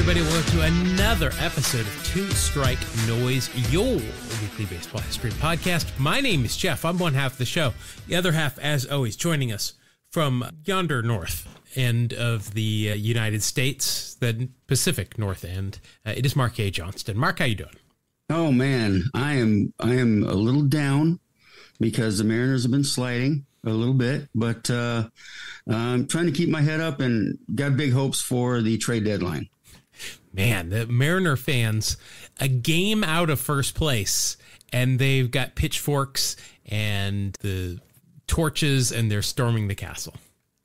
everybody. Welcome to another episode of Two Strike Noise, your weekly baseball history podcast. My name is Jeff. I'm one half of the show. The other half, as always, joining us from yonder north end of the United States, the Pacific North end. It is Mark A. Johnston. Mark, how you doing? Oh man, I am a little down because the Mariners have been sliding a little bit, but I'm trying to keep my head up and got big hopes for the trade deadline. Man, the Mariner fans, a game out of first place, and they've got pitchforks and the torches, and they're storming the castle.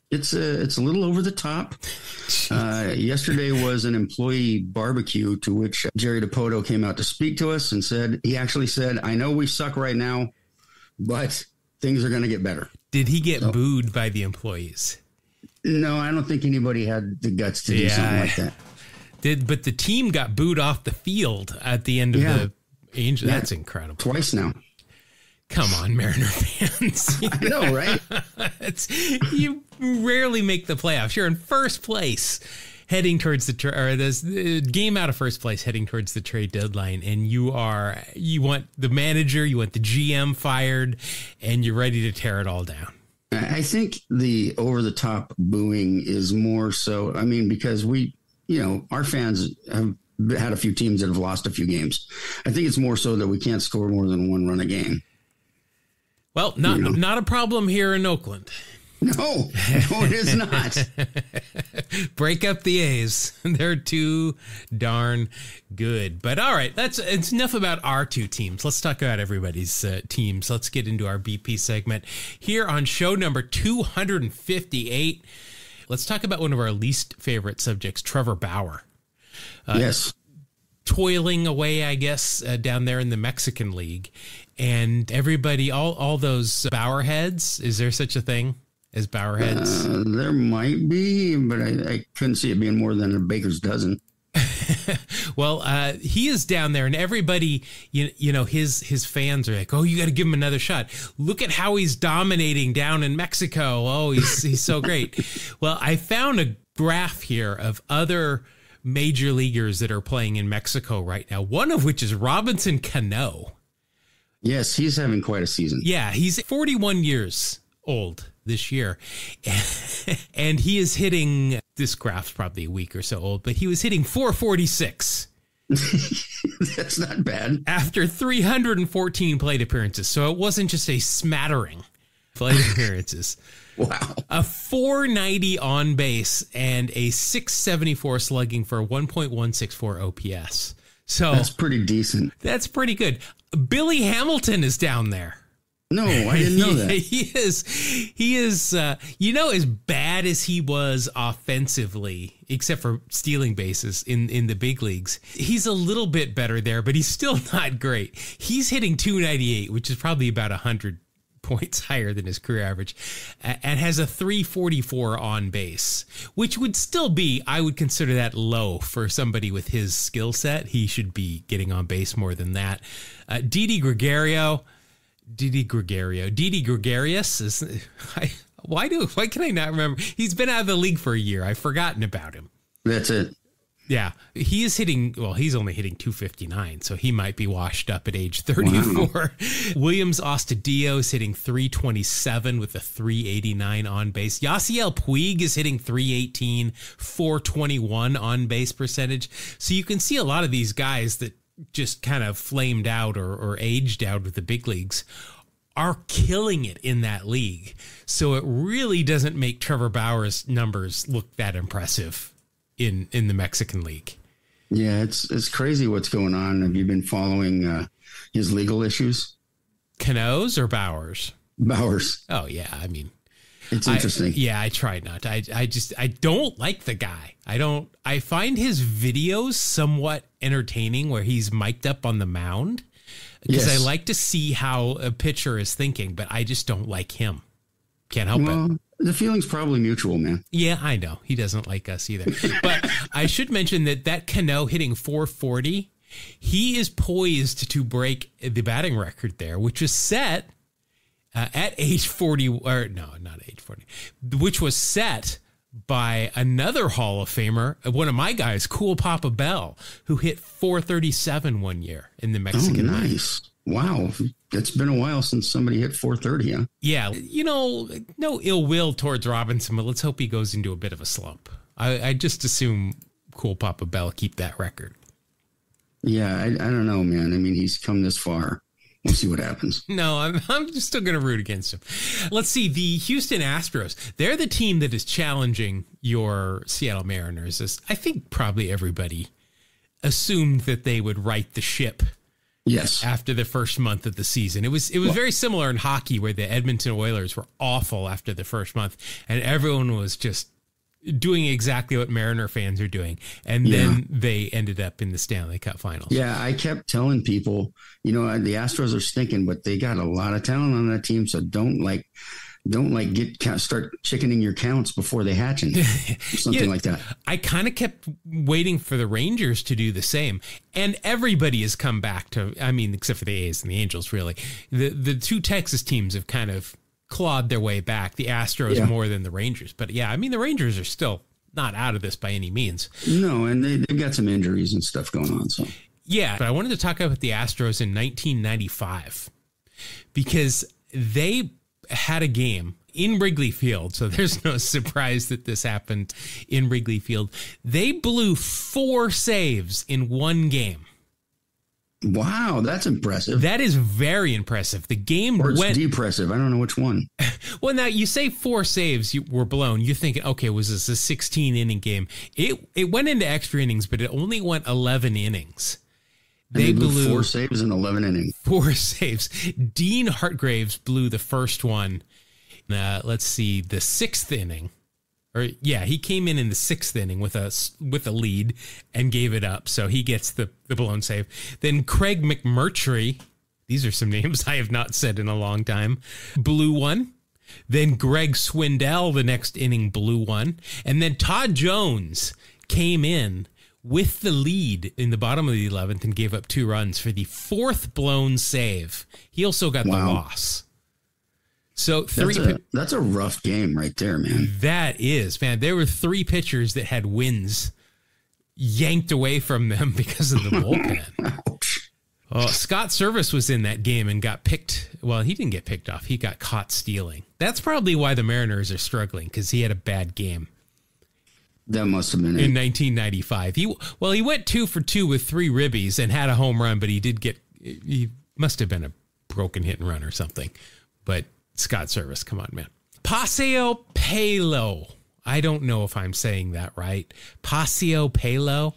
It's a little over the top. Yesterday was an employee barbecue to which Jerry DiPoto came out to speak to us and he actually said, I know we suck right now, but things are going to get better. Did he get booed by the employees? No, I don't think anybody had the guts to do something like that. But the team got booed off the field at the end of the Angel. Yeah. That's incredible. Twice now. Come on, Mariner fans. I know, right? You rarely make the playoffs. You're in first place heading towards the game out of first place heading towards the trade deadline. And you want the manager, you want the GM fired, and you're ready to tear it all down. I think the over the top booing is more so, because our fans have had a few teams that have lost a few games. I think it's more so that we can't score more than one run a game. Well, not a problem here in Oakland. No, it is not. Break up the A's. They're too darn good. But all right, it's enough about our two teams. Let's talk about everybody's teams. Let's get into our BP segment here on show number 258. Let's talk about one of our least favorite subjects, Trevor Bauer. Yes. Toiling away, I guess, down there in the Mexican League. And everybody, all those Bauer heads, is there such a thing as Bauer heads? There might be, but I couldn't see it being more than a baker's dozen. Well, he is down there, and everybody, his fans are like, oh, you got to give him another shot. Look at how he's dominating down in Mexico. Oh, he's so great. Well, I found a graph here of other major leaguers that are playing in Mexico right now, one of which is Robinson Cano. Yes, he's having quite a season. Yeah, he's 41 years old this year. And he is hitting, this graph's probably a week or so old, but he was hitting 446. That's not bad. After 314 plate appearances. So it wasn't just a smattering plate appearances. Wow. A 490 on base and a 674 slugging for 1.164 OPS. So that's pretty decent. That's pretty good. Billy Hamilton is down there. No, I didn't know that. He is, as bad as he was offensively, except for stealing bases in the big leagues, he's a little bit better there, but he's still not great. He's hitting 298, which is probably about 100 points higher than his career average, and has a 344 on base, which would still be, I would consider that low for somebody with his skill set. He should be getting on base more than that. Didi Gregorius is, why can I not remember? He's been out of the league for a year. I've forgotten about him. That's it. Yeah, he is hitting, he's only hitting 259, so he might be washed up at age 34. Wow. Williams Astudillo is hitting 327 with a 389 on base. Yasiel Puig is hitting 318, 421 on base percentage. So you can see a lot of these guys that just kind of flamed out or aged out with the big leagues are killing it in that league. So it really doesn't make Trevor Bauer's numbers look that impressive in the Mexican League. Yeah, it's crazy what's going on. Have you been following his legal issues? Cano's or Bauer's? Bauer's. Oh yeah, it's interesting. I tried not to. I don't like the guy. I find his videos somewhat entertaining where he's mic'd up on the mound because I like to see how a pitcher is thinking, but I just don't like him. Can't help it. The feeling's probably mutual, man. Yeah, I know. He doesn't like us either. But I should mention that Cano hitting 440, he is poised to break the batting record there, which is set at age 40, or no, not age 40, which was set by another Hall of Famer, one of my guys, Cool Papa Bell, who hit 437 one year in the Mexican League. Nice. Wow. It's been a while since somebody hit 430, huh? Yeah. You know, no ill will towards Robinson, but let's hope he goes into a bit of a slump. I just assume Cool Papa Bell keep that record. Yeah, I don't know, man. I mean, he's come this far. We'll see what happens. No, I'm just still going to root against him. Let's see. The Houston Astros, they're the team that is challenging your Seattle Mariners. As I think probably everybody assumed that they would right the ship. Yes. After the first month of the season. It was very similar in hockey where the Edmonton Oilers were awful after the first month and everyone was just doing exactly what Mariner fans are doing. And then they ended up in the Stanley Cup Finals. Yeah, I kept telling people, you know, the Astros are stinking, but they got a lot of talent on that team. So don't start chickening your counts before they hatch and something like that. I kind of kept waiting for the Rangers to do the same. And everybody has come back to, I mean, except for the A's and the Angels, really. The two Texas teams have kind of clawed their way back. The Astros more than the Rangers. But yeah, I mean, the Rangers are still not out of this by any means. No, and they've got some injuries and stuff going on. So yeah, but I wanted to talk about the Astros in 1995 because they had a game in Wrigley Field. So there's no surprise that this happened in Wrigley Field. They blew 4 saves in one game. Wow, that's impressive. That is very impressive. The game went depressive. I don't know which one. Well, now you say 4 saves were blown. You're thinking, okay, was this a 16-inning game? It went into extra innings, but it only went 11 innings. They blew 4 saves in 11 innings. 4 saves. Dean Hartgraves blew the first one. Let's see, the 6th inning. He came in the 6th inning with a lead and gave it up. So he gets the blown save. Then Craig McMurtry, these are some names I have not said in a long time, blew one. Then Greg Swindell, the next inning, blew one. And then Todd Jones came in with the lead in the bottom of the 11th and gave up 2 runs for the 4th blown save. He also got the loss. So that's a rough game right there, man. That is, man. There were 3 pitchers that had wins yanked away from them because of the bullpen. Ouch. Oh, Scott Service was in that game and got picked. Well, he didn't get picked off. He got caught stealing. That's probably why the Mariners are struggling, because he had a bad game. That must have been in 1995. He went 2 for 2 with 3 ribbies and had a home run, but he must have been a broken hit and run or something. But Scott Service, come on, man. Paceo Palo. I don't know if I'm saying that right. Paceo Palo.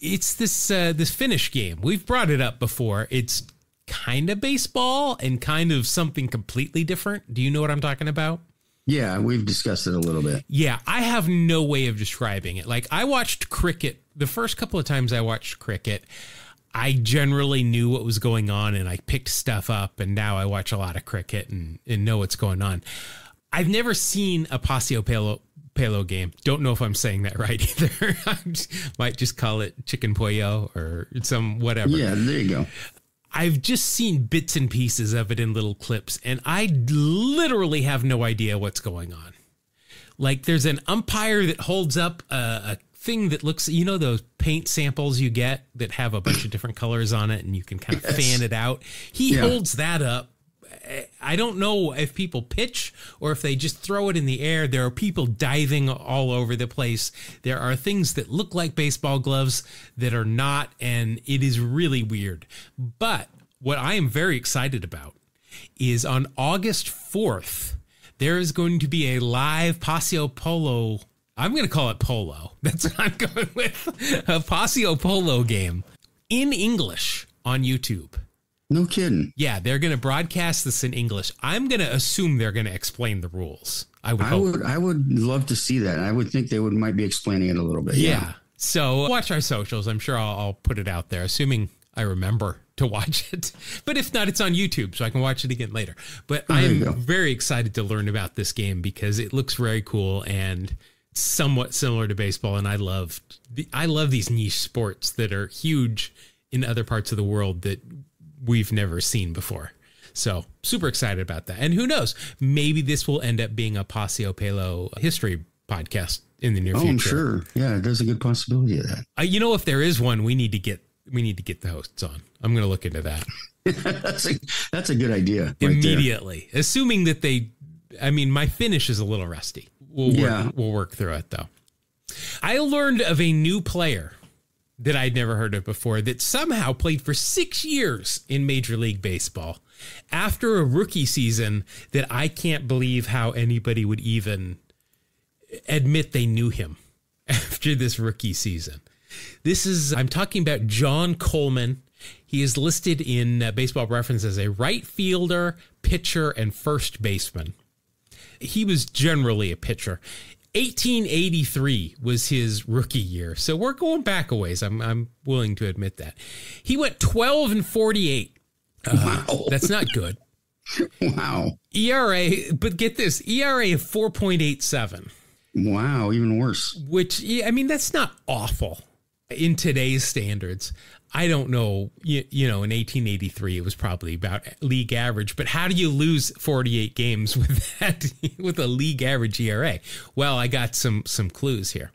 It's this Finnish game. We've brought it up before. It's kind of baseball and kind of something completely different. Do you know what I'm talking about? Yeah, we've discussed it a little bit. Yeah, I have no way of describing it. Like, I watched cricket. The first couple of times I watched cricket, I generally knew what was going on and I picked stuff up, and now I watch a lot of cricket and know what's going on. I've never seen a Paceo Palo game. Don't know if I'm saying that right either. Might just call it chicken pollo or some whatever. Yeah, there you go. I've just seen bits and pieces of it in little clips, and I literally have no idea what's going on. Like, there's an umpire that holds up a thing that looks, you know, those paint samples you get that have a bunch of different colors on it and you can kind of fan it out. He holds that up. I don't know if people pitch or if they just throw it in the air. There are people diving all over the place. There are things that look like baseball gloves that are not, and it is really weird. But what I am very excited about is on August 4th, there is going to be a live Paceo Polo. I'm going to call it polo. That's what I'm going with. A Paceo Polo game in English on YouTube. No kidding. Yeah, they're going to broadcast this in English. I'm going to assume they're going to explain the rules. I would love to see that. I would think they might be explaining it a little bit. Yeah. So watch our socials. I'm sure I'll put it out there, assuming I remember to watch it. But if not, it's on YouTube, so I can watch it again later. But I'm very excited to learn about this game because it looks very cool and somewhat similar to baseball. And I love these niche sports that are huge in other parts of the world that we've never seen before. So super excited about that. And who knows, maybe this will end up being a Paceo Palo history podcast in the near Oh, future. I'm sure. Yeah, there's a good possibility of that. If there is one, we need to get the hosts on. I'm going to look into that. That's a good idea. Right Immediately. There. Assuming that my Finnish is a little rusty. We'll work through it though. I learned of a new player that I'd never heard of before that somehow played for 6 years in Major League Baseball after a rookie season that I can't believe how anybody would even admit they knew him after this rookie season. I'm talking about John Coleman. He is listed in Baseball Reference as a right fielder, pitcher, and first baseman. He was generally a pitcher. 1883 was his rookie year. So we're going back a ways. I'm willing to admit that. He went 12-48. Wow. That's not good. Wow. ERA, but get this, ERA of 4.87. Wow, even worse. Which, that's not awful in today's standards. I don't know, in 1883, it was probably about league average, but how do you lose 48 games with that, with a league average ERA? Well, I got some clues here.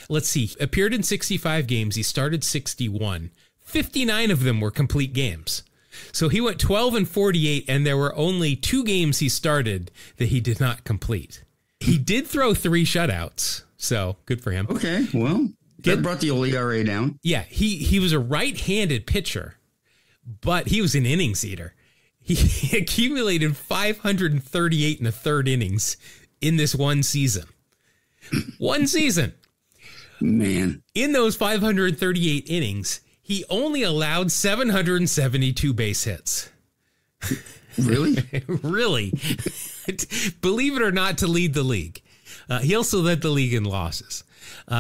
Let's see. Appeared in 65 games. He started 61. 59 of them were complete games. So he went 12-48, and there were only 2 games he started that he did not complete. He did throw 3 shutouts, so good for him. Okay, well, that brought the old ERA down. Yeah, he was a right-handed pitcher, but he was an innings eater. He accumulated 538 in the third innings in this one season. One season. Man. In those 538 innings, he only allowed 772 base hits. Really? Really. Believe it or not, to lead the league. He also led the league in losses.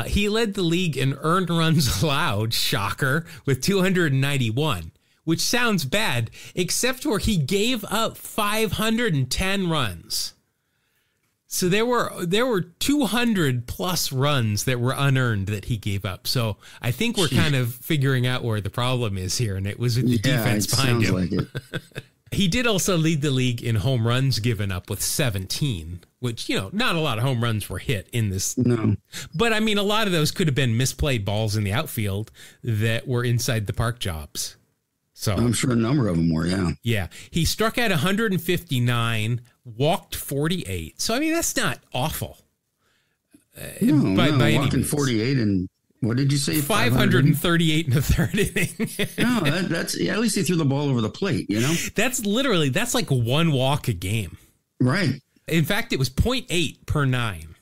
He led the league in earned runs allowed, shocker, with 291, which sounds bad, except where he gave up 510 runs. So there were 200 plus runs that were unearned that he gave up. So I think we're kind of figuring out where the problem is here, and it was with the defense behind him. Like it. He did also lead the league in home runs given up with 17, which, not a lot of home runs were hit in this. No. But, a lot of those could have been misplayed balls in the outfield that were inside the park jobs. So I'm sure a number of them were, yeah. Yeah. He struck out 159, walked 48. So, that's not awful. By walking 48 and... What did you say? 538 in the third inning. No, that's at least he threw the ball over the plate, That's like one walk a game. Right. In fact, it was 0.8 per 9.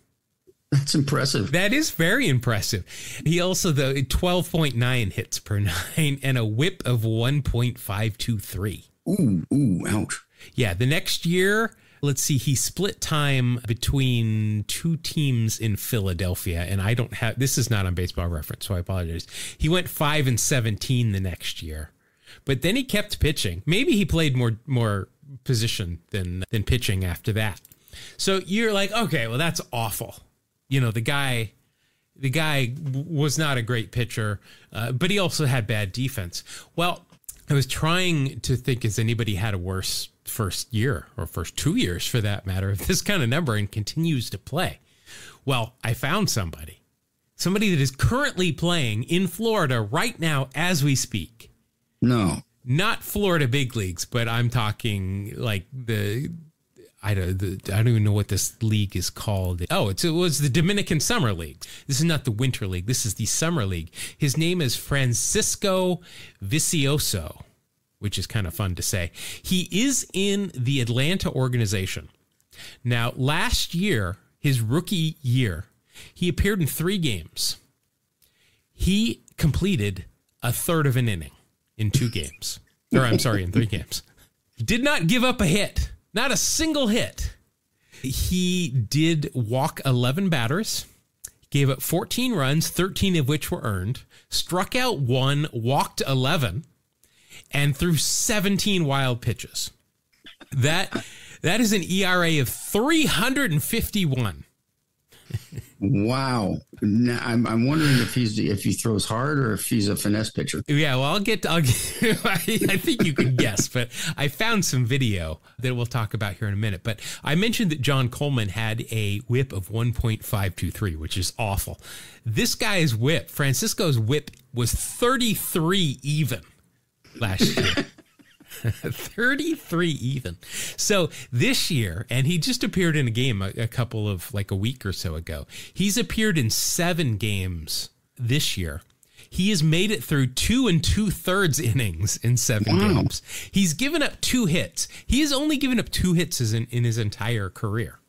That's impressive. That is very impressive. He also, 12.9 hits per 9 and a whip of 1.523. Ooh, ouch. Yeah, the next year... Let's see, he split time between 2 teams in Philadelphia, and I don't have, this is not on Baseball Reference, so I apologize. He went 5-17 the next year, but then he kept pitching. Maybe he played more position than pitching after that. So you're like, okay, well, that's awful. The guy was not a great pitcher, but he also had bad defense. Well, I was trying to think, has anybody had a worse first year, or first 2 years for that matter, of this kind of number and continues to play? Well, I found somebody that is currently playing in Florida right now as we speak. No. Not Florida big leagues, but I'm talking like I don't even know what this league is called. Oh, it was the Dominican Summer League. This is not the Winter League. This is the Summer League. His name is Francisco Vicioso, which is kind of fun to say. He is in the Atlanta organization. Now, last year, his rookie year, he appeared in 3 games. He completed a third of an inning in 2 games. In 3 games. Did not give up a hit. Not a single hit. He did walk 11 batters, gave up 14 runs, 13 of which were earned, struck out 1, walked 11, and threw 17 wild pitches. That is an ERA of 351. Wow. Now, I'm wondering if he throws hard or if he's a finesse pitcher. Yeah, well, I think you can guess, but I found some video that we'll talk about here in a minute. But I mentioned that John Coleman had a whip of 1.523, which is awful. This guy's whip, Francisco's whip, was 33 even last year. 33 even. So this year, and he just appeared in a game a couple of like a week or so ago. He's appeared in 7 games this year. He has made it through 2 2/3 innings in 7 games. He's given up 2 hits. He has only given up 2 hits in his entire career.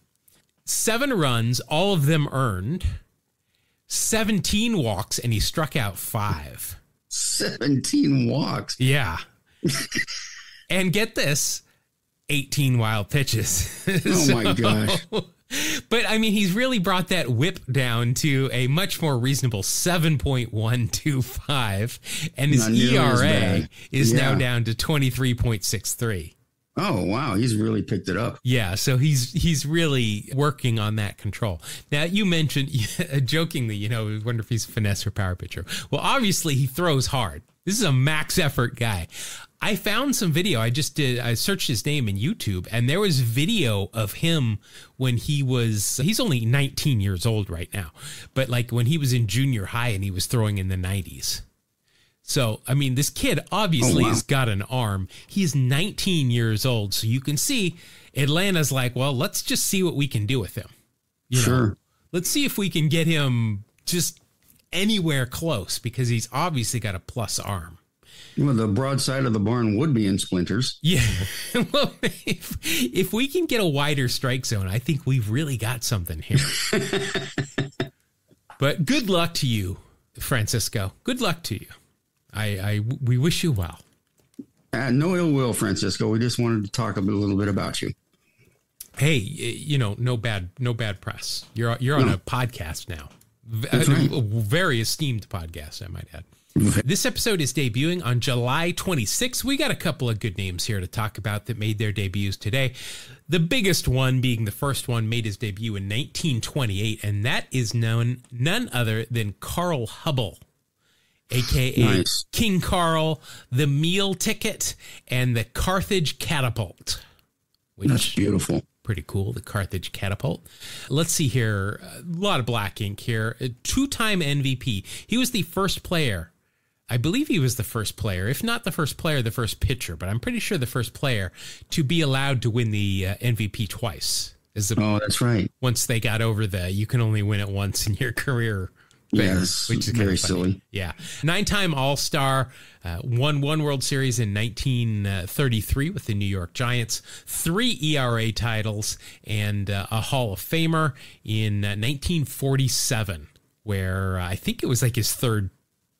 7 runs, all of them earned. 17 walks, and he struck out 5. 17 walks. Yeah. And get this, 18 wild pitches. Oh, my gosh. But, I mean, he's really brought that whip down to a much more reasonable 7.125. And his ERA is now down to 23.63. Oh, wow. He's really picked it up. Yeah, so he's really working on that control. Now, you mentioned, jokingly, I wonder if he's a finesse or power pitcher. Well, obviously, he throws hard. This is a max effort guy. I found some video. I searched his name in YouTube, and there was video of him when he's only 19 years old right now, but like when he was in junior high and he was throwing in the 90s. So, I mean, this kid obviously has got an arm. He's 19 years old. So you can see Atlanta's like, well, let's just see what we can do with him. Sure. Let's see if we can get him just anywhere close, because he's obviously got a plus arm. Well, the broad side of the barn would be in splinters. Yeah. Well, if we can get a wider strike zone, I think we've really got something here. But good luck to you, Francisco. Good luck to you. We wish you well. No ill will, Francisco. We just wanted to talk a little bit about you. Hey, no bad press. You're on a podcast now. That's right. A very esteemed podcast, I might add. This episode is debuting on July 26th. We got a couple of good names here to talk about that made their debuts today. The biggest one being the first one made his debut in 1928, and that is none other than Carl Hubbell, a.k.a. King Carl, the meal ticket, and the Carthage catapult. That's beautiful. Pretty cool, the Carthage catapult. Let's see here. A lot of black ink here. A 2-time MVP. He was the first player. I believe he was the first player, if not the first player, the first pitcher, but I'm pretty sure the first player to be allowed to win the MVP twice. That's right. Once they got over you can only win it once in your career. Yes, which is very silly. Yeah. 9-time All-Star, won 1 World Series in 1933 with the New York Giants, 3 ERA titles, and a Hall of Famer in 1947, where I think it was like his 3rd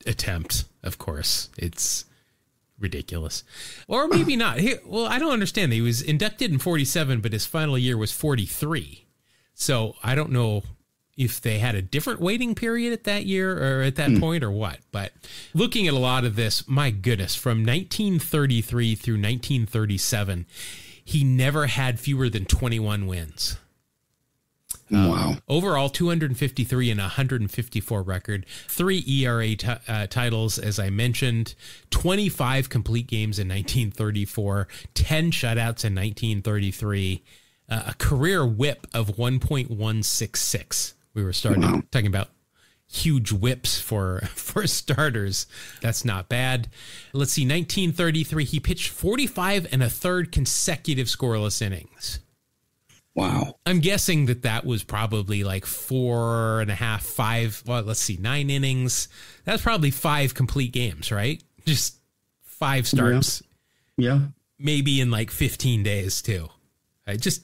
attempt, of course. It's ridiculous. Or maybe not. I don't understand. He was inducted in 47, but his final year was 43. So I don't know if they had a different waiting period at that year or at that point or what. But looking at a lot of this, my goodness, from 1933 through 1937, he never had fewer than 21 wins. Wow. Overall, 253 and 154 record, 3 ERA titles, as I mentioned, 25 complete games in 1934, 10 shutouts in 1933, a career whip of 1.166. We were talking about huge whips for starters. That's not bad. Let's see, 1933, he pitched 45 1/3 consecutive scoreless innings. Wow. I'm guessing that was probably like 4.5, 5. Well, let's see, 9 innings. That's probably 5 complete games, right? Just 5 starts. Yeah. Maybe in like 15 days too.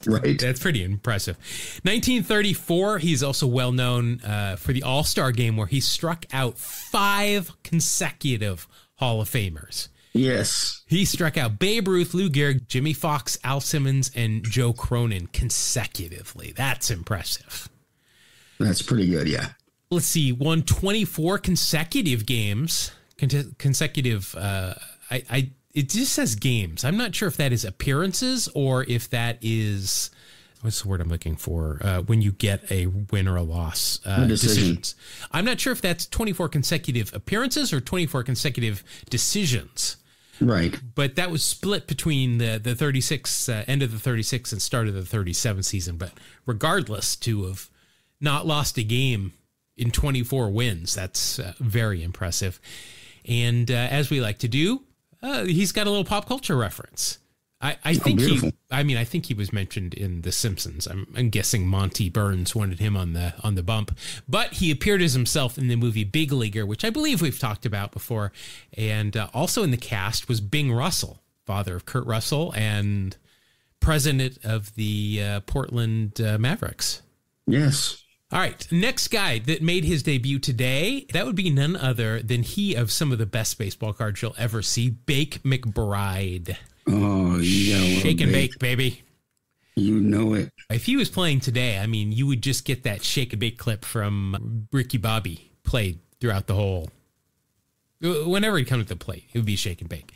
Right. That's pretty impressive. 1934, he's also well known for the All-Star game where he struck out 5 consecutive Hall of Famers. Yes. He struck out Babe Ruth, Lou Gehrig, Jimmy Fox, Al Simmons, and Joe Cronin consecutively. That's impressive. That's pretty good, yeah. Let's see, won 24 consecutive games. It just says games. I'm not sure if that is appearances or if that is what's the word I'm looking for? When you get a win or a loss, decisions. I'm not sure if that's 24 consecutive appearances or 24 consecutive decisions. Right. But that was split between the 36, end of the 36 and start of the 37 season. But regardless, to have not lost a game in 24 wins, that's very impressive. And as we like to do, he's got a little pop culture reference. I think he was mentioned in The Simpsons. I'm guessing Monty Burns wanted him on the bump, but he appeared as himself in the movie Big Leaguer, which I believe we've talked about before. And also in the cast was Bing Russell, father of Kurt Russell and president of the Portland Mavericks. Yes. All right, next guy that made his debut today, that would be none other than he of some of the best baseball cards you'll ever see, Bake McBride. Oh, yeah. Shake and bake, baby. You know it. If he was playing today, I mean, you would just get that shake and bake clip from Ricky Bobby played throughout the whole. Whenever he comes to the plate, it would be shake and bake.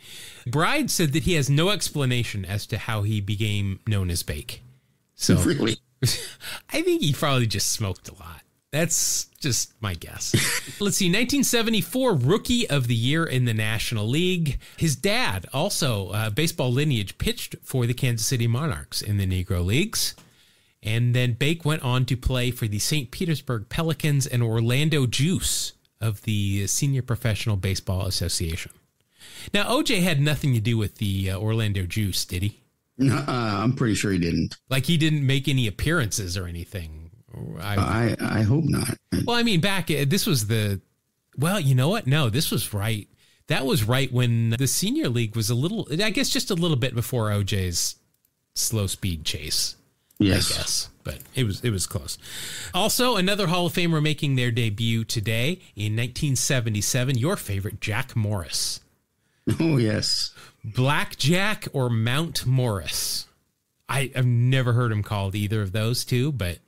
Bride said that he has no explanation as to how he became known as Bake. So really? I think he probably just smoked a lot. That's just my guess. Let's see, 1974 Rookie of the Year in the National League. His dad, also baseball lineage, pitched for the Kansas City Monarchs in the Negro Leagues. And then Bake went on to play for the St. Petersburg Pelicans and Orlando Juice of the Senior Professional Baseball Association. Now, OJ had nothing to do with the Orlando Juice, did he? I'm pretty sure he didn't. Like he didn't make any appearances or anything. I hope not. Well, I mean, this was you know what? No, this was right. That was right when the senior league was just a little bit before OJ's slow speed chase. Yes. I guess, but it was close. Also, another Hall of Famer making their debut today in 1977, your favorite, Jack Morris. Oh, yes. Blackjack or Mount Morris. I've never heard him called either of those two, but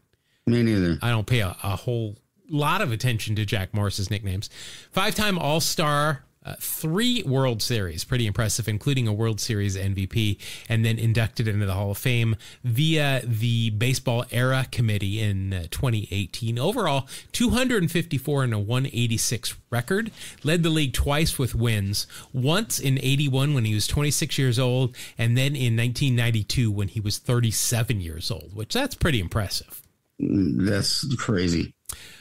me neither. I don't pay a whole lot of attention to Jack Morris's nicknames. 5-time All-Star, 3 World Series, pretty impressive, including a World Series MVP, and then inducted into the Hall of Fame via the Baseball Era Committee in 2018. Overall, 254 and a 186 record. Led the league twice with wins, once in 81 when he was 26 years old, and then in 1992 when he was 37 years old, which that's pretty impressive. That's crazy.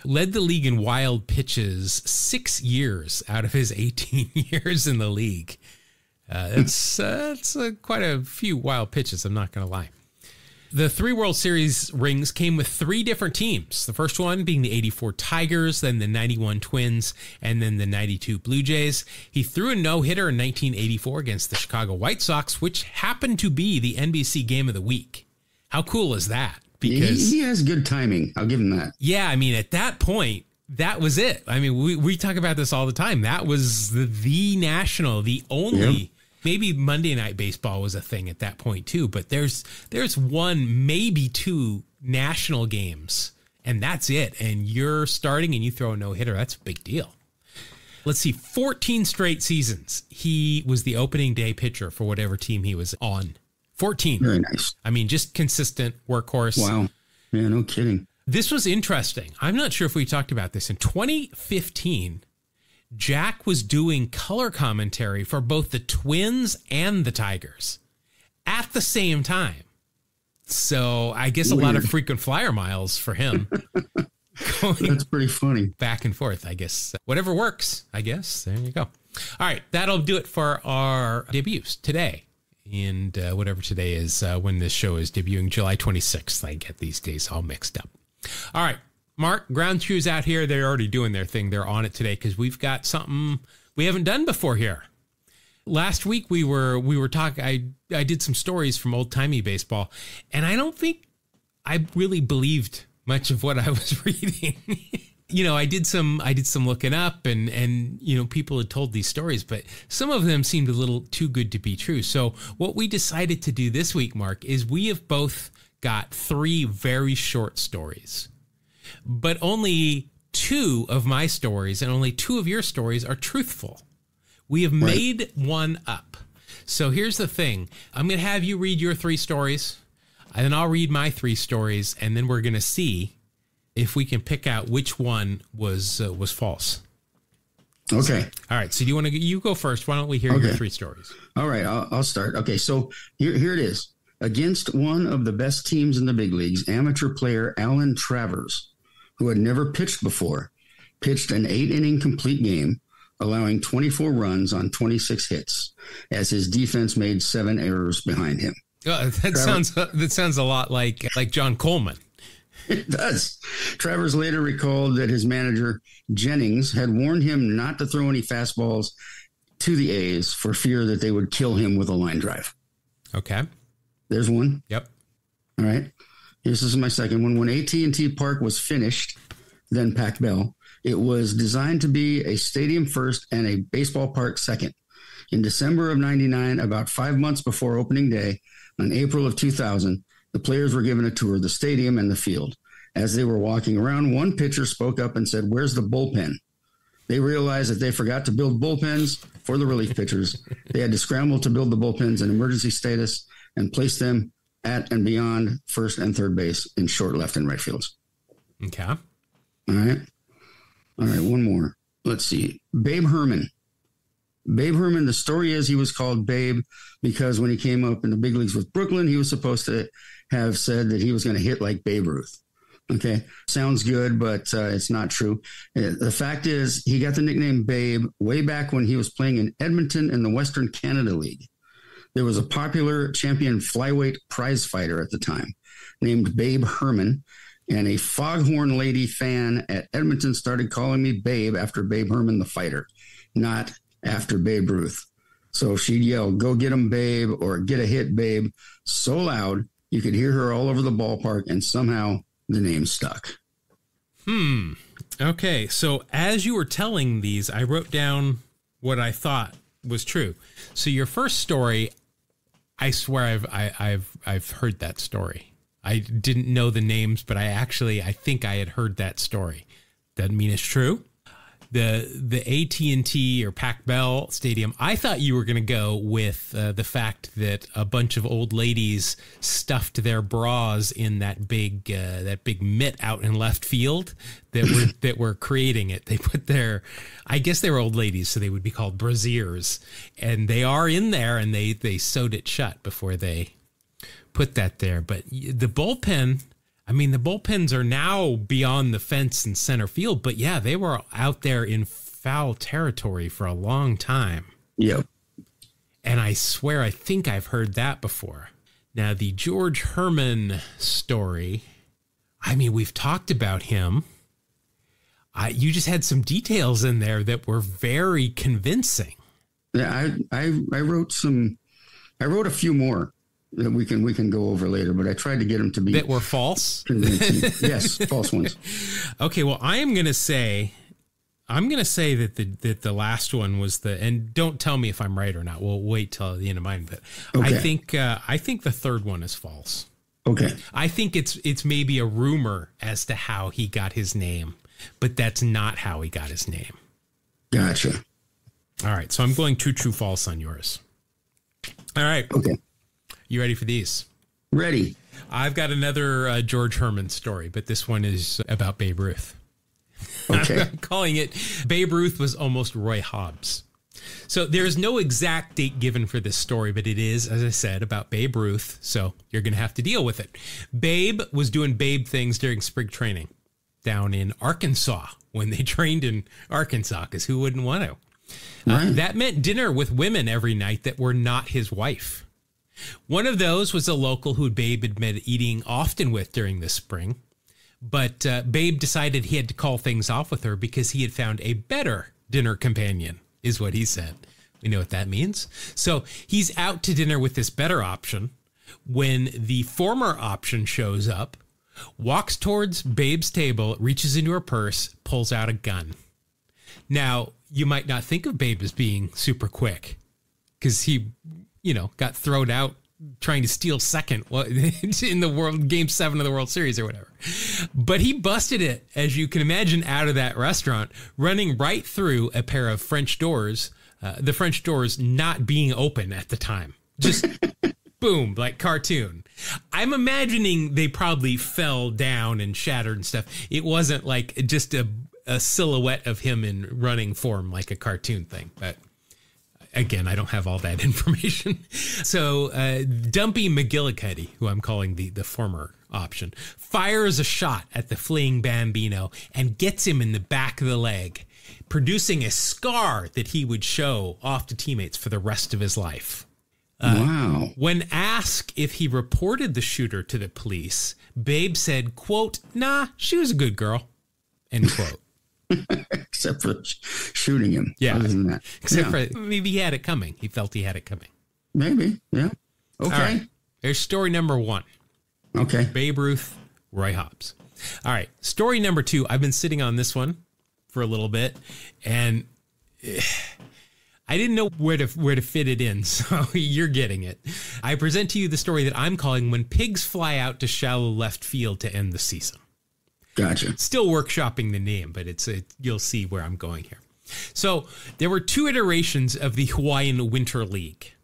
Led the league in wild pitches 6 years out of his 18 years in the league. That's quite a few wild pitches, I'm not going to lie. The 3 World Series rings came with 3 different teams. The first one being the 84 Tigers, then the 91 Twins, and then the 92 Blue Jays. He threw a no-hitter in 1984 against the Chicago White Sox, which happened to be the NBC Game of the Week. How cool is that? Because he has good timing. I'll give him that. Yeah, I mean, at that point, that was it. I mean, we talk about this all the time. That was the national, the only. Yep. Maybe Monday Night Baseball was a thing at that point too, but there's 1, maybe 2 national games, and that's it. And you're starting and you throw a no-hitter. That's a big deal. Let's see, 14 straight seasons. He was the opening day pitcher for whatever team he was on. 14. Very nice. I mean, just consistent workhorse. Wow. Yeah, no kidding. This was interesting. I'm not sure if we talked about this. In 2015, Jack was doing color commentary for both the Twins and the Tigers at the same time. So I guess a lot of frequent flyer miles for him. That's pretty funny. Back and forth, I guess. Whatever works, I guess. There you go. All right, that'll do it for our debuts today. And whatever today is, when this show is debuting, July 26th. I get these days all mixed up. All right, Mark, ground crews out here, they're already doing their thing. They're on it today because we've got something we haven't done before here. Last week we were talking. I did some stories from old timey baseball, and I don't think I really believed much of what I was reading. You know, I did some looking up and you know, people had told these stories, but some of them seemed a little too good to be true. So what we decided to do this week, Mark, is we have both got 3 very short stories, but only 2 of my stories and only 2 of your stories are truthful. We have made one up. So here's the thing. I'm going to have you read your 3 stories. And then I'll read my 3 stories, and then we're going to see if we can pick out which one was false. Okay. All right. So you go first. Why don't we hear your 3 stories? All right. I'll start. Okay. So here it is. Against one of the best teams in the big leagues, amateur player Alan Travers, who had never pitched before, pitched an 8-inning complete game, allowing 24 runs on 26 hits, as his defense made 7 errors behind him. That sounds a lot like John Coleman. It does. Travers later recalled that his manager, Jennings, had warned him not to throw any fastballs to the A's for fear that they would kill him with a line drive. Okay. There's one. Yep. All right. This is my second one. When AT&T Park was finished, then Paceo, it was designed to be a stadium first and a baseball park second. In December of 99, about 5 months before opening day, on April of 2000, the players were given a tour of the stadium and the field. As they were walking around, one pitcher spoke up and said, "Where's the bullpen?" They realized that they forgot to build bullpens for the relief pitchers. They had to scramble to build the bullpens in emergency status and place them at and beyond first and third base in short left and right fields. Okay. All right. One more. Let's see. Babe Herman. The story is he was called Babe because when he came up in the big leagues with Brooklyn, he was supposed to have said that he was going to hit like Babe Ruth. Okay. Sounds good, but it's not true. The fact is he got the nickname Babe way back when he was playing in Edmonton in the Western Canada League. There was a popular champion flyweight prize fighter at the time named Babe Herman, and a Foghorn Lady fan at Edmonton started calling me Babe after Babe Herman, the fighter, not after Babe Ruth. So she'd yell, "Go get him, Babe," or "Get a hit, Babe," so loud you could hear her all over the ballpark, and somehow the name stuck. Okay, so as you were telling these, I wrote down what I thought was true. So your first story, I swear I've heard that story. I didn't know the names, but I think I had heard that story. Doesn't mean it's true. The AT&T or Pac-Bell Stadium, I thought you were going to go with the fact that a bunch of old ladies stuffed their bras in that big mitt out in left field that were creating it. They put I guess they were old ladies, so they would be called brassiers, and they are in there, and they sewed it shut before they put that there. But the bullpen, I mean, the bullpens are now beyond the fence in center field, but yeah, they were out there in foul territory for a long time. Yep. And I swear, I think I've heard that before. Now, the George Herman story, I mean, we've talked about him. You just had some details in there that were very convincing. Yeah, I wrote a few more that we can go over later, but I tried to get them to be that were false. Yes, false ones. Okay, well, I'm going to say that the last one was and don't tell me if I'm right or not. We'll wait till the end of mine, but okay. I think the third one is false. Okay. I think it's maybe a rumor as to how he got his name, but that's not how he got his name. Gotcha. All right, so I'm going true, false on yours. All right. Okay. You ready for these? Ready. I've got another George Herman story, but this one is about Babe Ruth. Okay. I'm calling it Babe Ruth was almost Roy Hobbs. So there's no exact date given for this story, but it is, as I said, about Babe Ruth. So you're going to have to deal with it. Babe was doing Babe things during spring training down in Arkansas when they trained in Arkansas, because who wouldn't want to? Right. That meant dinner with women every night that were not his wife. One of those was a local who Babe had been eating often with during the spring. But Babe decided he had to call things off with her because he had found a better dinner companion, is what he said. We know what that means. So he's out to dinner with this better option when the former option shows up, walks towards Babe's table, reaches into her purse, pulls out a gun. Now, you might not think of Babe as being super quick because he, got thrown out trying to steal second in the Game 7 of the World Series or whatever. But he busted it, as you can imagine, out of that restaurant, running right through a pair of French doors, the French doors not being open at the time. Just boom, like cartoon. I'm imagining they probably fell down and shattered and stuff. It wasn't like just a silhouette of him in running form like a cartoon thing. But again, I don't have all that information. So Dumpy McGillicuddy, who I'm calling the former option, fires a shot at the fleeing Bambino and gets him in the back of the leg, producing a scar that he would show off to teammates for the rest of his life. Wow. When asked if he reported the shooter to the police, Babe said, quote, "Nah, she was a good girl," end quote. Except for shooting him. Yeah. Other than that. Except for maybe he had it coming. He felt he had it coming. Maybe. Yeah. Okay. All right. There's story number 1. Okay. Babe Ruth, Roy Hobbs. All right. Story number 2. I've been sitting on this one for a little bit, and I didn't know where to fit it in, so you're getting it. I present to you the story that I'm calling "When Pigs Fly Out to Shallow Left Field to End the Season." Gotcha. Still workshopping the name, but you'll see where I'm going here. So there were 2 iterations of the Hawaiian Winter League.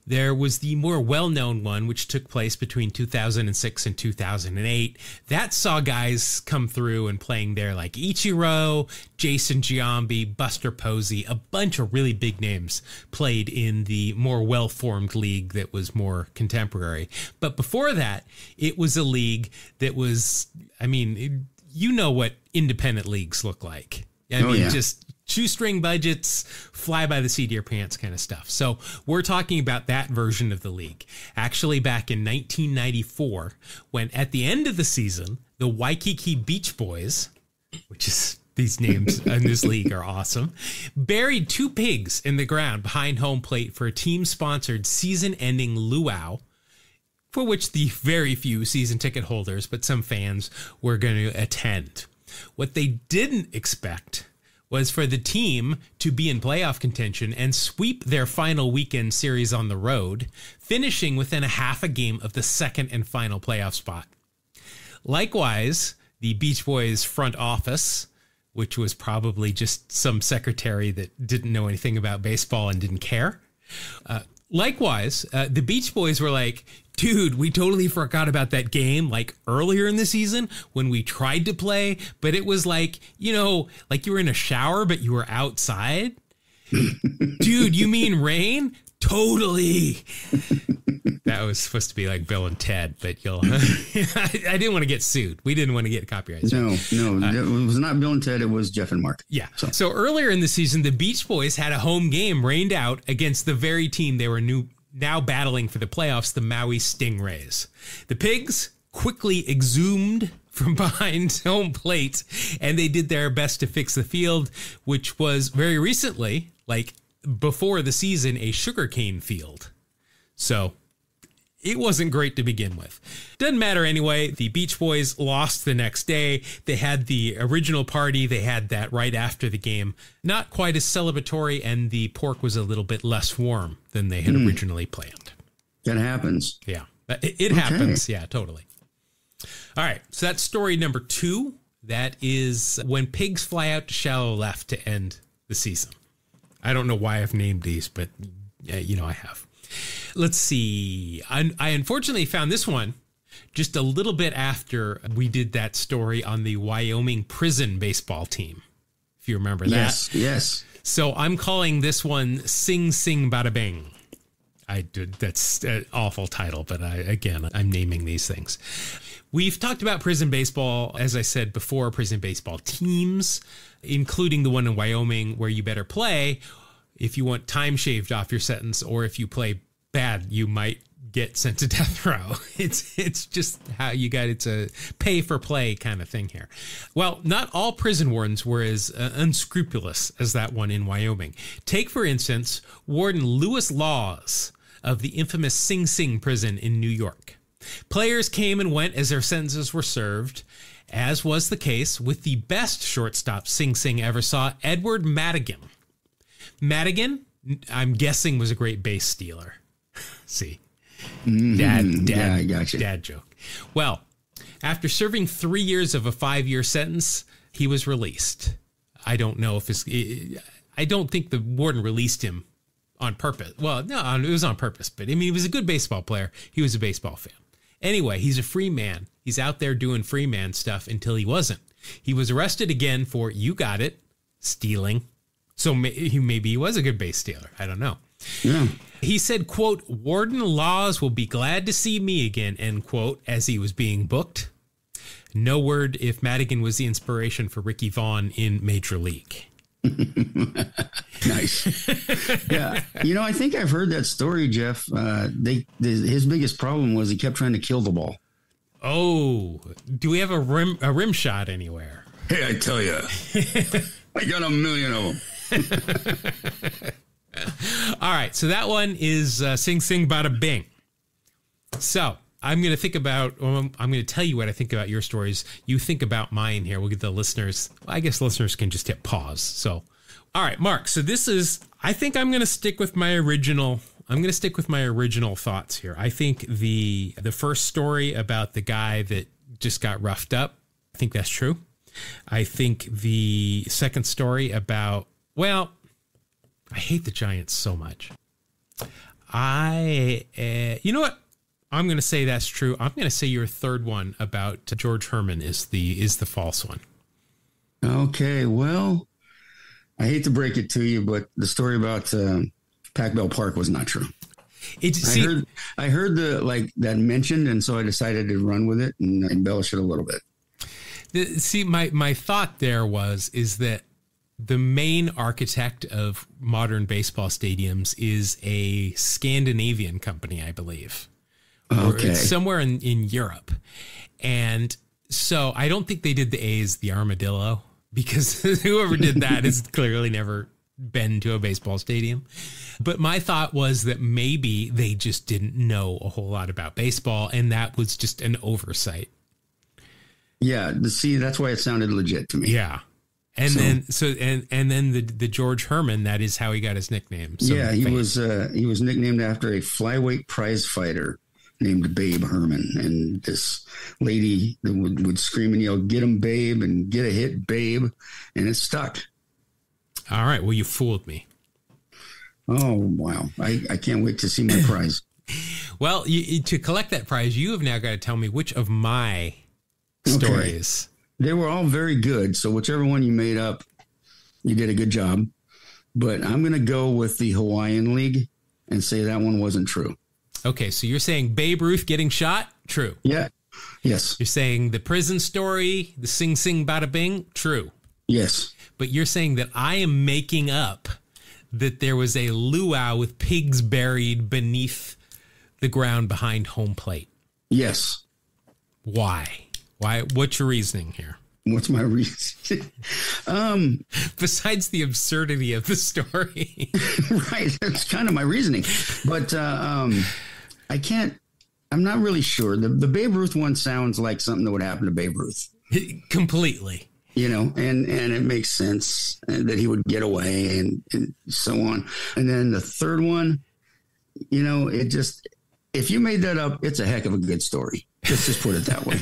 There was the more well-known one, which took place between 2006 and 2008. That saw guys come through and playing there like Ichiro, Jason Giambi, Buster Posey, a bunch of really big names played in the more well-formed league that was more contemporary. But before that, it was a league that was, I mean, you know what independent leagues look like. I mean, just shoestring budgets, fly by the seat of your pants kind of stuff. So we're talking about that version of the league. Actually, back in 1994, when at the end of the season, the Waikiki Beach Boys, which is, these names in this league are awesome, buried 2 pigs in the ground behind home plate for a team-sponsored season-ending luau, for which the very few season ticket holders, but some fans, were going to attend. What they didn't expect was for the team to be in playoff contention and sweep their final weekend series on the road, finishing within a half a game of the second and final playoff spot. Likewise, the Beach Boys front office, which was probably just some secretary that didn't know anything about baseball and didn't care. Likewise, the Beach Boys were like, "Dude, we totally forgot about that game like earlier in the season when we tried to play, but it was like, you know, like you were in a shower, but you were outside." "Dude, you mean rain? Totally." That was supposed to be like Bill and Ted, but I didn't want to get sued. We didn't want to get copyright. No, it was not Bill and Ted. It was Jeff and Mark. Yeah. So earlier in the season, the Beach Boys had a home game rained out against the very team they were now battling for the playoffs, the Maui Stingrays. The Pigs quickly exhumed from behind home plate, and they did their best to fix the field, which was very recently, like before the season, a sugarcane field. So it wasn't great to begin with. Doesn't matter anyway. The Beach Boys lost the next day. They had the original party. They had that right after the game. Not quite as celebratory, and the pork was a little bit less warm than they had originally planned. That happens. Yeah, it happens. Yeah, totally. All right, so that's story number 2. That is When Pigs Fly Out to Shallow Left to End the Season. I don't know why I've named these, but I have. Let's see. I unfortunately found this one just a little bit after we did that story on the Wyoming prison baseball team, if you remember that. Yes. So I'm calling this one Sing Sing Bada Bing. That's an awful title, but I'm naming these things. We've talked about prison baseball, as I said before, prison baseball teams, including the one in Wyoming where you better play if you want time shaved off your sentence, or if you play bad, you might get sent to death row. It's just how it's a pay for play kind of thing here. Well, not all prison wardens were as unscrupulous as that one in Wyoming. Take, for instance, Warden Lewis Laws of the infamous Sing Sing prison in New York. Players came and went as their sentences were served, as was the case with the best shortstop Sing Sing ever saw, Edward Madigan. Madigan, I'm guessing, was a great base stealer. See, dad joke. Well, after serving 3 years of a 5-year sentence, he was released. I don't know if I don't think the warden released him on purpose. Well, no, it was on purpose, but I mean, he was a good baseball player. He was a baseball fan. Anyway, he's a free man. He's out there doing free man stuff until he wasn't. He was arrested again for, you got it, stealing. So maybe he was a good base stealer. I don't know. Yeah. He said, quote, Warden Laws will be glad to see me again, end quote, as he was being booked. No word if Madigan was the inspiration for Ricky Vaughn in Major League. Nice. Yeah. You know, I think I've heard that story, Jeff. His biggest problem was he kept trying to kill the ball. Oh, do we have a rim shot anywhere? Hey, I tell you, I got a million of them. All right. So that one is Sing Sing Bada Bing. So I'm going to think about, I'm going to tell you what I think about your stories. You think about mine here. We'll get the listeners. I guess listeners can just hit pause. So, all right, Mark. So this is, I think I'm going to stick with my original. I'm going to stick with my original thoughts here. I think the first story about the guy that just got roughed up, I think that's true. I think the second story about, well, I hate the Giants so much. You know what? I'm going to say that's true. I'm going to say your third one about George Herman is the false one. Okay, well, I hate to break it to you, but the story about Pac-Bell Park was not true. I heard that mentioned, and so I decided to run with it and embellish it a little bit. My thought there is that the main architect of modern baseball stadiums is a Scandinavian company, I believe. Okay. It's somewhere in Europe. And so I don't think they did the A's, the armadillo, because whoever did that has clearly never been to a baseball stadium. But my thought was that maybe they just didn't know a whole lot about baseball, and that was just an oversight. Yeah, that's why it sounded legit to me. Yeah. And then the George Herman, that is how he got his nickname. So yeah, he was nicknamed after a flyweight prize fighter named Babe Herman, and this lady that would scream and yell, "Get him, Babe," and "Get a hit, Babe," and it stuck. All right, well, you fooled me. Oh wow, I can't wait to see my prize. Well, to collect that prize, you have now got to tell me which of my stories. They were all very good, so whichever one you made up, you did a good job. But I'm going to go with the Hawaiian League and say that one wasn't true. Okay, so you're saying Babe Ruth getting shot? True. Yeah. Yes. You're saying the prison story, the Sing Sing Bada Bing? True. Yes. But you're saying that I am making up that there was a luau with pigs buried beneath the ground behind home plate. Yes. Why? What's your reasoning here? What's my reason? Besides the absurdity of the story. Right. That's kind of my reasoning. But I'm not really sure. The Babe Ruth one sounds like something that would happen to Babe Ruth. Completely. You know, and it makes sense that he would get away and so on. And then the third one, you know, if you made that up, it's a heck of a good story. Let's just put it that way.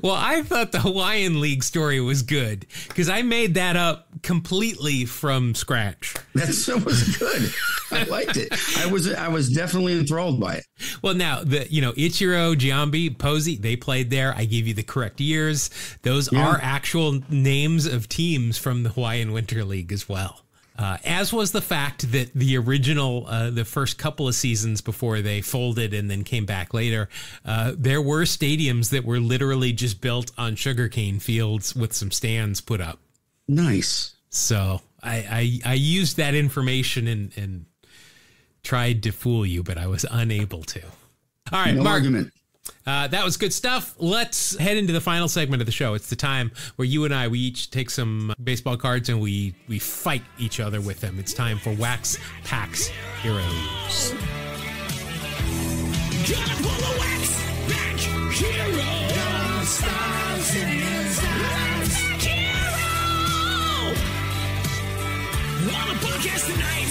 Well, I thought the Hawaiian League story was good because I made that up completely from scratch. That was good. I liked it. I was definitely enthralled by it. Well, now Ichiro, Giambi, Posey, they played there. I gave you the correct years. Those are actual names of teams from the Hawaiian Winter League as well. As was the fact that the original, the first couple of seasons before they folded and then came back later, there were stadiums that were literally just built on sugarcane fields with some stands put up. Nice. So I used that information and tried to fool you, but I was unable to. All right, no Mark. Argument. That was good stuff. Let's head into the final segment of the show. It's the time where you and we each take some baseball cards and we fight each other with them. It's time for Wax Packs Heroes. Gotta pull a Wax Pack Hero. Stars in his eyes. Hero. On the podcast tonight.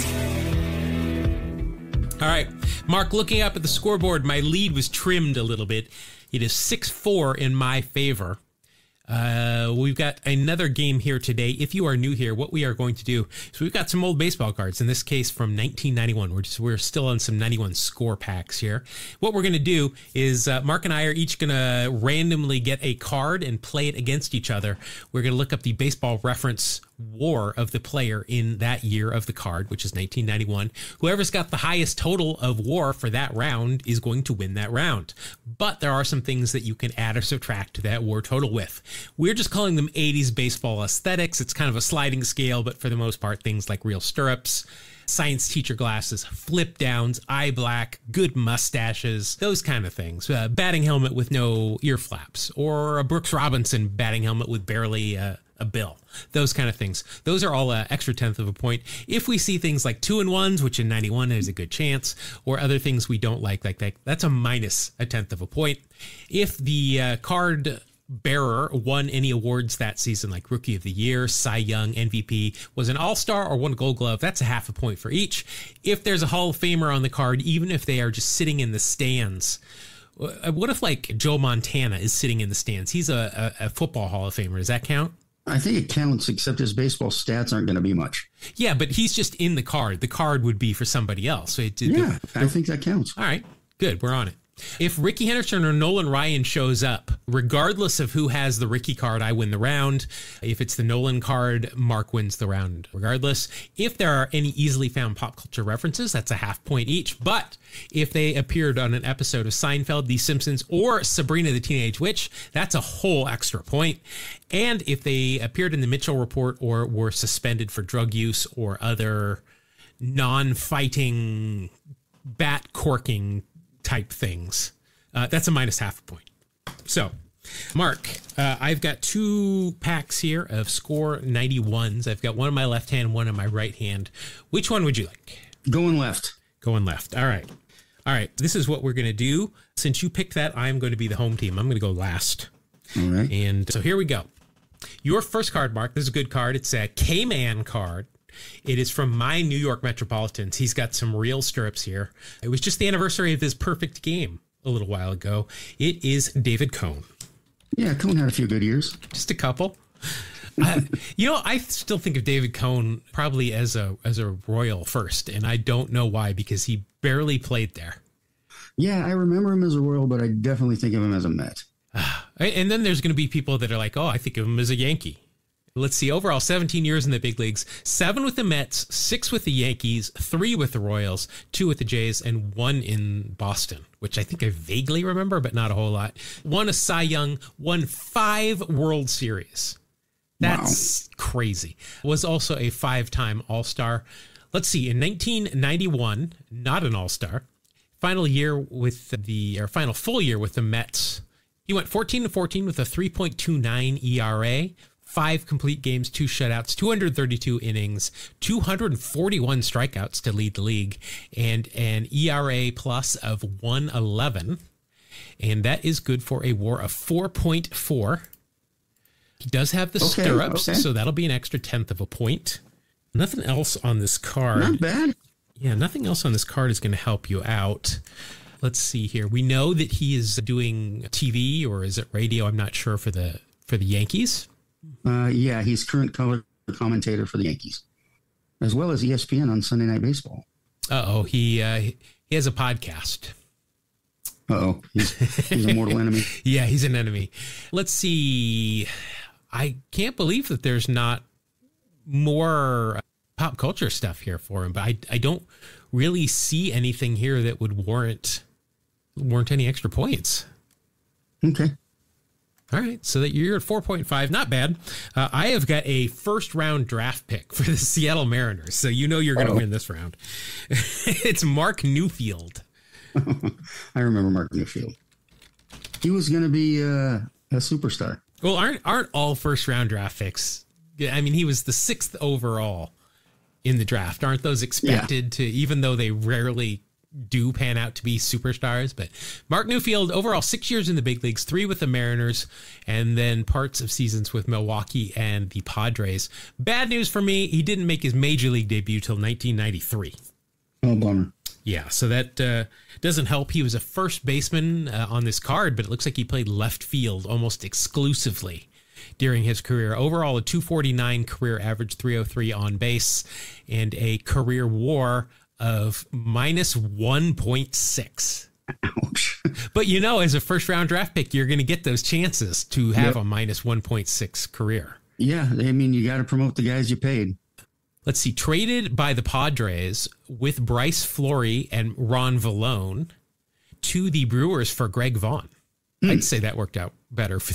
All right. Mark, looking up at the scoreboard, my lead was trimmed a little bit. It is 6-4 in my favor. We've got another game here today. If you are new here, what we are going to do is we've got some old baseball cards, in this case from 1991. We're still on some 91 score packs here. What we're going to do is Mark and I are each going to randomly get a card and play it against each other. We're going to look up the baseball reference WAR of the player in that year of the card, which is 1991. Whoever's got the highest total of WAR for that round is going to win that round. But there are some things that you can add or subtract to that WAR total with. We're just calling them 80s baseball aesthetics. It's kind of a sliding scale, but for the most part, things like real stirrups, science teacher glasses, flip downs, eye black, good mustaches, those kind of things. Batting helmet with no ear flaps, or a Brooks Robinson batting helmet with barely a bill. Those kind of things. Those are all extra 1/10 of a point. If we see things like 2 and 1s, which in 91 is a good chance, or other things we don't like that, that's a minus 1/10 of a point. If the card bearer won any awards that season, like Rookie of the Year, Cy Young, MVP, was an All-Star, or won a Gold Glove, that's a 1/2 a point for each. If there's a Hall of Famer on the card, even if they are just sitting in the stands, what if like Joe Montana is sitting in the stands? He's a football Hall of Famer. Does that count? I think it counts, except his baseball stats aren't going to be much. Yeah, but he's just in the card. The card would be for somebody else. So I think that counts. All right, good. We're on it. If Ricky Henderson or Nolan Ryan shows up, regardless of who has the Ricky card, I win the round. If it's the Nolan card, Mark wins the round regardless. If there are any easily found pop culture references, that's a 1/2 point each. But if they appeared on an episode of Seinfeld, The Simpsons, or Sabrina the Teenage Witch, that's a whole extra point. And if they appeared in the Mitchell Report or were suspended for drug use or other non-fighting bat corking type things, that's a minus 1/2 a point. So, Mark, I've got 2 packs here of score 91s. I've got one in my left hand, one in my right hand. Which one would you like? Going left. Going left. All right. All right. This is what we're going to do. Since you picked that, I'm going to be the home team. I'm going to go last. All right. And so here we go. Your first card, Mark, this is a good card. It's a K-Man card. It is from my New York Metropolitans. He's got some real stirrups here. It was just the anniversary of his perfect game a little while ago. It is David Cone. Yeah, Cone had a few good years. Just a couple. I still think of David Cone probably as a Royal first, and I don't know why, because he barely played there. Yeah, I remember him as a Royal, but I definitely think of him as a Met. And then there's going to be people that are like, oh, I think of him as a Yankee. Let's see, overall 17 years in the big leagues, 7 with the Mets, 6 with the Yankees, 3 with the Royals, 2 with the Jays, and 1 in Boston, which I think I vaguely remember, but not a whole lot. Won a Cy Young, won 5 World Series. That's crazy. Was also a 5-time All-Star. Let's see, in 1991, not an All-Star. Final full year with the Mets. He went 14-14 with a 3.29 ERA. 5 complete games, 2 shutouts, 232 innings, 241 strikeouts to lead the league, and an ERA plus of 1.11. And that is good for a WAR of 4.4. He does have the stirrups, so that'll be an extra 1/10 of a point. Nothing else on this card. Not bad. Yeah, nothing else on this card is going to help you out. Let's see here. We know that he is doing TV, or is it radio? I'm not sure, for the Yankees. Yeah, he's current color commentator for the Yankees, as well as ESPN on Sunday Night Baseball. He has a podcast. He's a mortal enemy. Yeah, he's an enemy. Let's see. I can't believe that there's not more pop culture stuff here for him, but I don't really see anything here that would warrant any extra points. Okay. All right, so that you're at 4.5, not bad. I have got a first-round draft pick for the Seattle Mariners, so you know you're going to win this round. It's Mark Newfield. I remember Mark Newfield. He was going to be a superstar. Well, aren't all first-round draft picks? I mean, he was the 6th overall in the draft. Aren't those expected to, even though they rarely do pan out to be superstars? But Mark Newfield, overall 6 years in the big leagues, 3 with the Mariners, and then parts of seasons with Milwaukee and the Padres. Bad news for me, he didn't make his major league debut till 1993. Oh, bummer. Yeah, so that doesn't help. He was a first baseman on this card, but it looks like he played left field almost exclusively during his career. Overall, a 249 career average, 303 on base, and a career WAR of minus 1.6. Ouch. But as a first round draft pick, you're going to get those chances to have a minus 1.6 career. Yeah, I mean, you got to promote the guys you paid. Let's see, traded by the Padres with Bryce Flory and Ron Vallone to the Brewers for Greg Vaughn. I'd say that worked out better for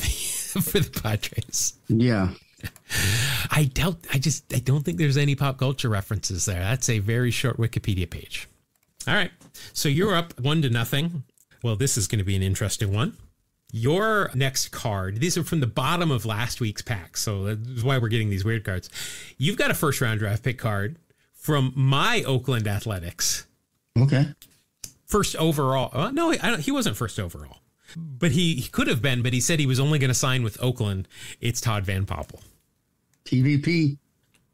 the Padres. Yeah. I don't think there's any pop culture references there. That's a very short Wikipedia page. All right. So you're up 1-0. Well, this is going to be an interesting one. Your next card, these are from the bottom of last week's pack. So that's why we're getting these weird cards. You've got a first round draft pick card from my Oakland Athletics. Okay. First overall. No, he wasn't first overall. But he could have been, but he said he was only going to sign with Oakland. It's Todd Van Poppel. TVP.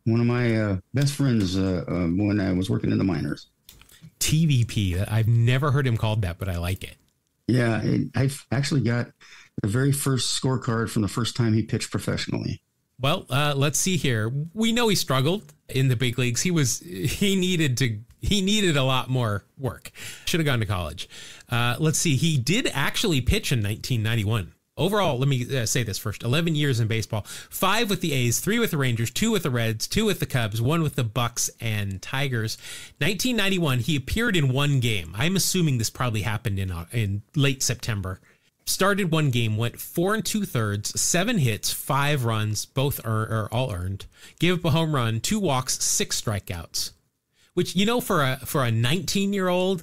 One of my best friends when I was working in the minors. TVP. I've never heard him called that, but I like it. Yeah, I've actually got the very first scorecard from the first time he pitched professionally. Well, let's see here. We know he struggled in the big leagues. He needed a lot more work. Should have gone to college. Let's see. He did actually pitch in 1991. Overall, let me say this first. 11 years in baseball, 5 with the A's, 3 with the Rangers, 2 with the Reds, 2 with the Cubs, 1 with the Bucks and Tigers. 1991, he appeared in 1 game. I'm assuming this probably happened in late September. Started 1 game, went 4 2/3, 7 hits, 5 runs, both all earned. Gave up a home run, 2 walks, 6 strikeouts. Which, for a 19-year-old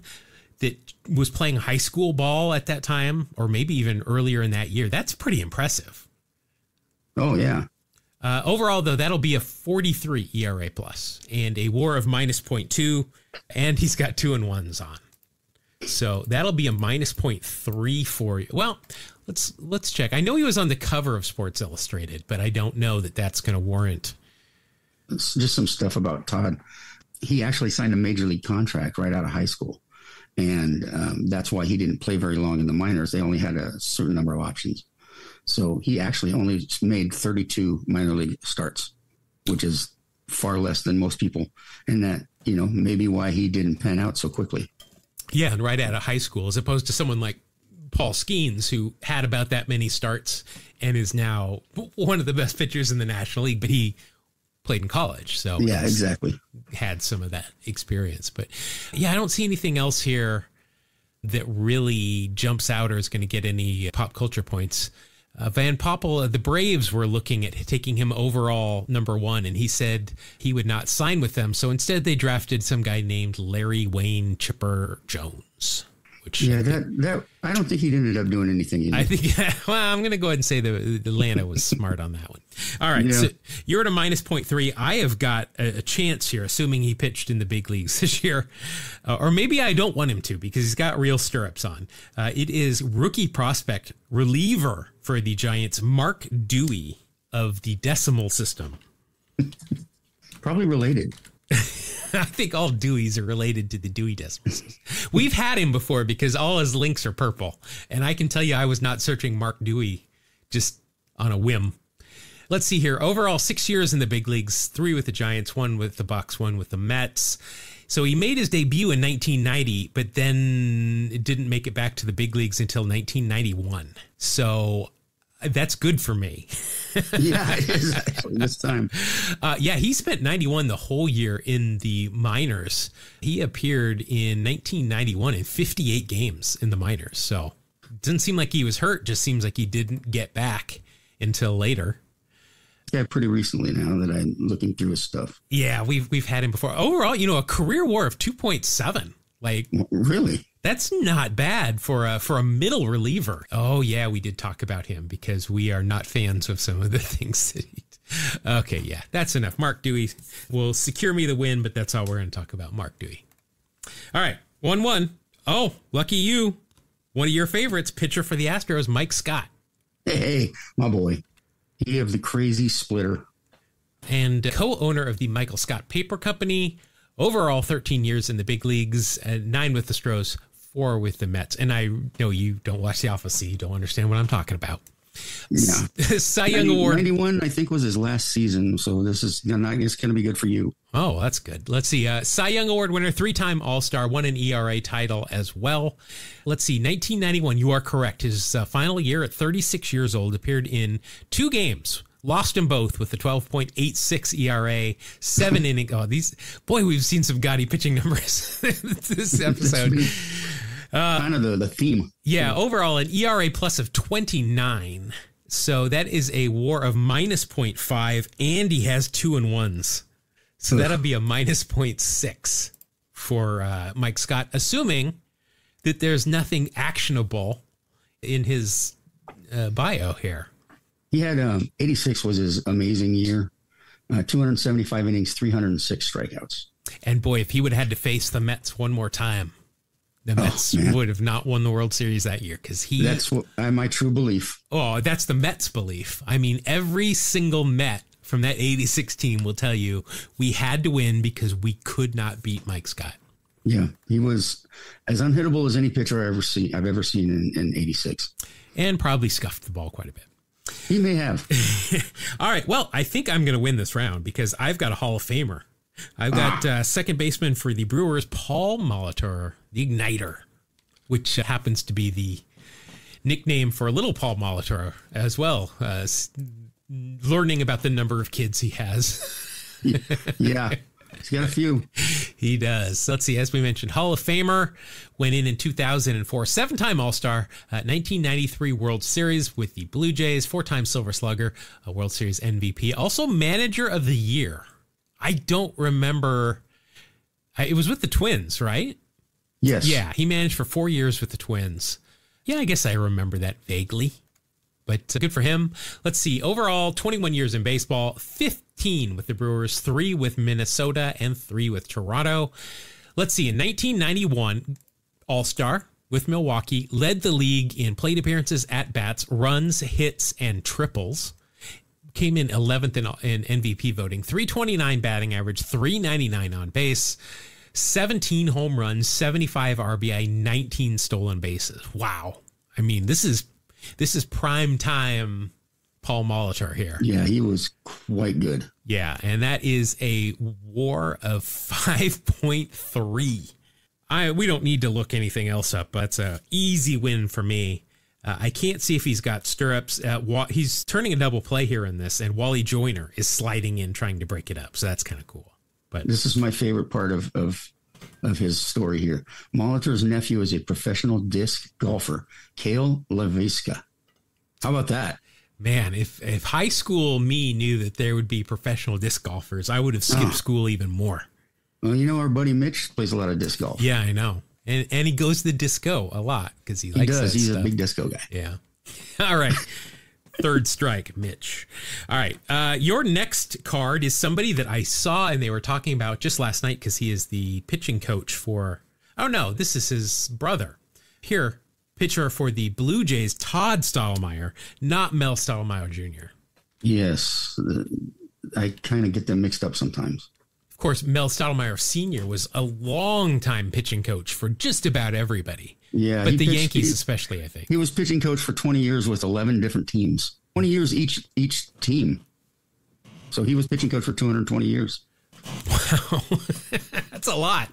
that was playing high school ball at that time, or maybe even earlier in that year, that's pretty impressive. Oh, yeah. Overall, though, that'll be a 43 ERA plus and a WAR of minus 0.2, and he's got 2-1s on. So that'll be a minus 0.3 for you. Well, let's check. I know he was on the cover of Sports Illustrated, but I don't know that that's going to warrant. It's just some stuff about Todd. He actually signed a major league contract right out of high school. And that's why he didn't play very long in the minors. They only had a certain number of options. So he actually only made 32 minor league starts, which is far less than most people. And that, maybe why he didn't pan out so quickly. Yeah, and right out of high school, as opposed to someone like Paul Skeens, who had about that many starts and is now one of the best pitchers in the National League, but he played in college. So yeah, exactly. Had some of that experience. But yeah, I don't see anything else here that really jumps out or is going to get any pop culture points. Van Poppel, the Braves were looking at taking him overall #1, and he said he would not sign with them. So instead they drafted some guy named Larry Wayne Chipper Jones. Which that I don't think he ended up doing anything either. I think, I'm going to go ahead and say the Atlanta was smart on that one. All right, so you're at a minus 0.3. I have got a chance here, assuming he pitched in the big leagues this year. Or maybe I don't want him to because he's got real stirrups on. It is rookie prospect reliever for the Giants, Mark Dewey of the decimal system. Probably related. I think all Deweys are related to the Dewey Decimal System. We've had him before because all his links are purple. And I can tell you I was not searching Mark Dewey just on a whim. Let's see here. Overall, 6 years in the big leagues, 3 with the Giants, 1 with the Bucks, 1 with the Mets. So he made his debut in 1990, but then it didn't make it back to the big leagues until 1991. So that's good for me. Yeah, it is actually this time. He spent 91 the whole year in the minors. He appeared in 1991 in 58 games in the minors. So it doesn't seem like he was hurt. Just seems like he didn't get back until later. Yeah, pretty recently now that I'm looking through his stuff. Yeah, we've had him before. Overall, a career WAR of 2.7. Like, really? That's not bad for a middle reliever. Oh, yeah, we did talk about him because we are not fans of some of the things that he... Okay, yeah, that's enough. Mark Dewey will secure me the win, but that's all we're going to talk about, Mark Dewey. All right, 1-1. Oh, lucky you. One of your favorites, pitcher for the Astros, Mike Scott. Hey, my boy. He of the crazy splitter. And co-owner of the Michael Scott Paper Company. Overall, 13 years in the big leagues, 9 with the Astros, 4 with the Mets. And I know you don't watch The Office, so you don't understand what I'm talking about. Yeah. Cy Young Award. 91, I think, was his last season. So this is going to be good for you. Oh, that's good. Let's see. Cy Young Award winner, 3-time All-Star, won an ERA title as well. Let's see. 1991, you are correct. His final year at 36 years old, appeared in 2 games. Lost them both with a 12.86 ERA, 7 inning. Oh, we've seen some gaudy pitching numbers this episode. Kind of the theme. Yeah, overall an ERA plus of 29. So that is a WAR of minus 0.5, and he has 2-1s. So that'll be a minus 0.6 for Mike Scott, assuming that there's nothing actionable in his bio here. He had 86 was his amazing year. 275 innings, 306 strikeouts. And boy, if he would have had to face the Mets one more time, the Mets would have not won the World Series that year because that's my true belief. Oh, that's the Mets' belief. I mean, every single Met from that 86 team will tell you we had to win because we could not beat Mike Scott. Yeah, he was as unhittable as any pitcher I've ever seen in 86. And probably scuffed the ball quite a bit. He may have. All right. Well, I think I'm going to win this round because I've got a Hall of Famer. I've got second baseman for the Brewers, Paul Molitor, the Igniter, which happens to be the nickname for little Paul Molitor as well, learning about the number of kids he has. Yeah. He's got a few. He does. Let's see. As we mentioned, Hall of Famer, went in 2004, 7-time All-Star, 1993 World Series with the Blue Jays, 4-time Silver Slugger, a World Series MVP, also Manager of the Year. I don't remember. It was with the Twins, right? Yes. Yeah, he managed for 4 years with the Twins. Yeah, I guess I remember that vaguely. But good for him. Let's see. Overall, 21 years in baseball, 15 with the Brewers, 3 with Minnesota, and 3 with Toronto. Let's see. In 1991, All-Star with Milwaukee, led the league in plate appearances, at-bats, runs, hits, and triples. Came in 11th in MVP voting, 329 batting average, 399 on base, 17 home runs, 75 RBI, 19 stolen bases. Wow. I mean, this is prime time Paul Molitor here. Yeah, he was quite good. Yeah, and that is a WAR of 5.3. We don't need to look anything else up. That's an easy win for me. I can't see if he's got stirrups. He's turning a double play here in this, and Wally Joyner is sliding in trying to break it up. So that's kind of cool. But this is my favorite part of his story here. Molitor's nephew is a professional disc golfer, Cale Laviska. How about that? Man, if high school me knew that there would be professional disc golfers, I would have skipped school even more. Well, our buddy Mitch plays a lot of disc golf. Yeah, I know. And he goes to the disco a lot because he likes that He's stuff. a big disco guy. Yeah. All right. Third strike, Mitch. All right. Your next card is somebody that I saw and they were talking about just last night because he is the pitching coach for... Oh, no, this is his brother. Here, pitcher for the Blue Jays, Todd Stottlemyre, not Mel Stottlemyre Jr. Yes. I kind of get them mixed up sometimes. Of course, Mel Stottlemyre Sr. was a long-time pitching coach for just about everybody. Yeah. But the Yankees especially, I think. He was pitching coach for 20 years with 11 different teams. 20 years each team. So he was pitching coach for 220 years. Wow. That's a lot.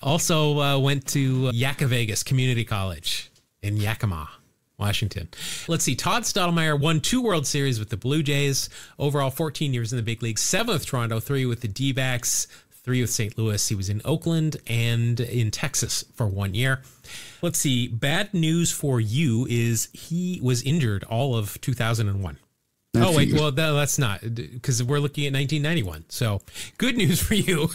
Also went to Yakima Vegas Community College in Yakima, Washington. Let's see. Todd Stottlemyre won 2 World Series with the Blue Jays. Overall, 14 years in the big league. 7 with Toronto, 3 with the D-backs, 3 with St. Louis. He was in Oakland and in Texas for 1 year. Let's see. Bad news for you is he was injured all of 2001. Oh, wait. Well, that's not because we're looking at 1991. So good news for you.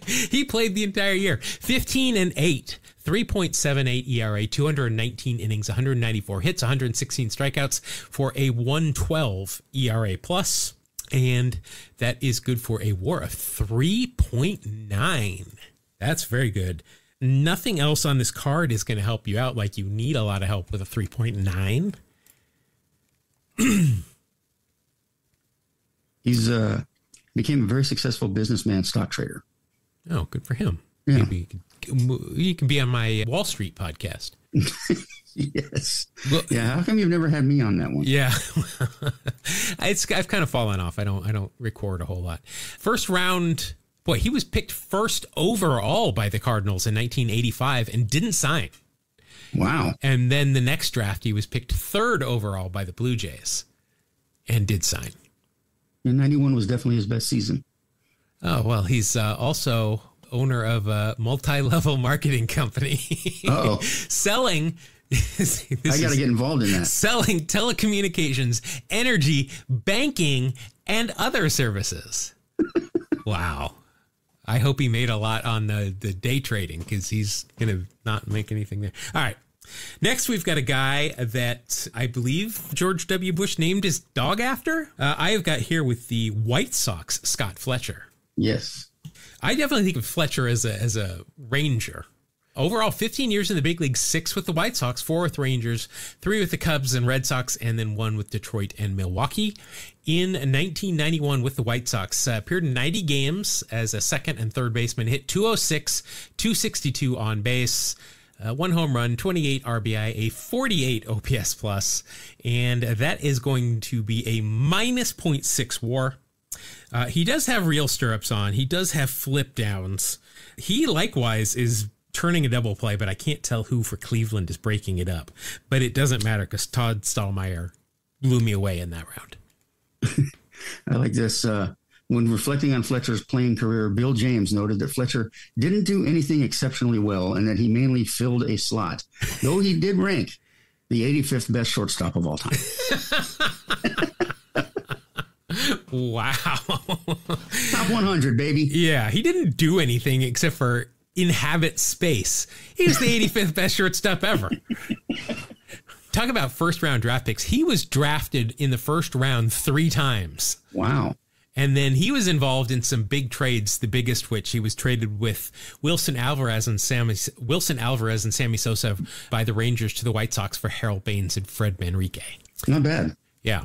He played the entire year. 15-8. 3.78 ERA, 219 innings, 194 hits, 116 strikeouts for a 112 ERA plus, and that is good for a WAR of 3.9. That's very good. Nothing else on this card is going to help you out like you need a lot of help with a 3.9. He's became a very successful businessman, stock trader. Oh, good for him. Yeah. Maybe you can be on my Wall Street podcast. Yes. Well, yeah. How come you've never had me on that one? Yeah. I've kind of fallen off. I don't record a whole lot. First round, boy, he was picked first overall by the Cardinals in 1985 and didn't sign. Wow. And then the next draft, he was picked third overall by the Blue Jays and did sign. And 91 was definitely his best season. Oh, well, he's also owner of a multi-level marketing company. Uh-oh. Selling... I got to get involved in that. Selling telecommunications, energy, banking, and other services. Wow. I hope he made a lot on the day trading because he's going to not make anything there. All right. Next, we've got a guy that I believe George W. Bush named his dog after. I have got here with the White Sox, Scott Fletcher. Yes. I definitely think of Fletcher as a Ranger. Overall, 15 years in the big league, 6 with the White Sox, 4 with Rangers, 3 with the Cubs and Red Sox, and then 1 with Detroit and Milwaukee. In 1991 with the White Sox, appeared in 90 games as a second and third baseman, hit 206, 262 on base, 1 home run, 28 RBI, a 48 OPS plus, and that is going to be a minus .6 WAR. He does have real stirrups on. He does have flip downs. He likewise is turning a double play, but I can't tell who for Cleveland is breaking it up. But it doesn't matter because Todd Stottlemyre blew me away in that round. I like this. When reflecting on Fletcher's playing career, Bill James noted that Fletcher didn't do anything exceptionally well and that he mainly filled a slot, though he did rank the 85th best shortstop of all time. Wow. Top 100, baby. Yeah, he didn't do anything except for inhabit space. He was the 85th best shortstop ever. Talk about first round draft picks. He was drafted in the first round 3 times. Wow. And then he was involved in some big trades, the biggest which he was traded with Wilson Alvarez and Sammy Sosa by the Rangers to the White Sox for Harold Baines and Fred Manrique. Not bad. Yeah.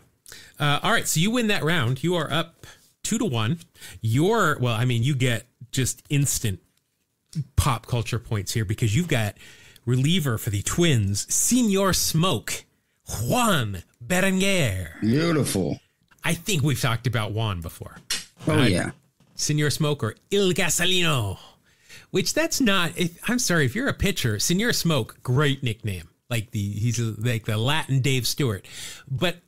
All right, so you win that round. You are up 2-1. You get just instant pop culture points here because you've got reliever for the Twins, Senor Smoke, Juan Berenguer. Beautiful. I think we've talked about Juan before. Oh, yeah. Senor Smoke or Il Gasolino, which that's not, I'm sorry, if you're a pitcher, Senor Smoke, great nickname. He's like the Latin Dave Stewart. But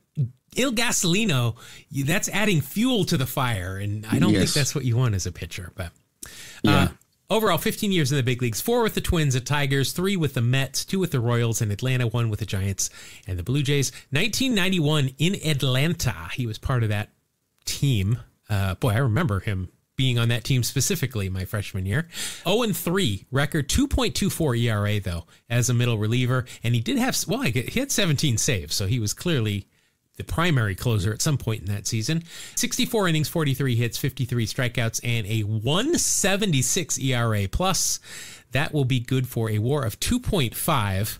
Il Gasolino, that's adding fuel to the fire. And I don't think that's what you want as a pitcher. But yeah. Overall, 15 years in the big leagues, 4 with the Twins, the Tigers, 3 with the Mets, 2 with the Royals in Atlanta, 1 with the Giants and the Blue Jays. 1991 in Atlanta, he was part of that team. I remember him being on that team specifically my freshman year. 0-3 record, 2.24 ERA, though, as a middle reliever. And he did have, he had 17 saves, so he was clearly the primary closer at some point in that season. 64 innings, 43 hits, 53 strikeouts, and a 1.76 ERA plus. That will be good for a WAR of 2.5.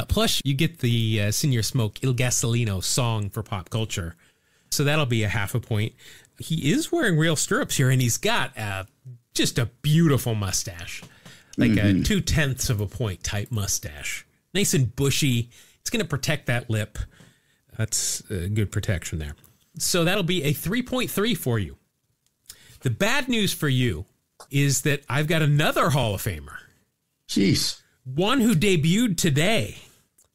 Plus, you get the Senor Smoke Il Gasolino song for pop culture. So that'll be a 0.5 point. He is wearing real stirrups here, and he's got just a beautiful mustache. Like a 0.2 of a point type mustache. Nice and bushy. It's going to protect that lip. That's good protection there. So that'll be a 3.3 for you. The bad news for you is that I've got another Hall of Famer. Jeez. One who debuted today.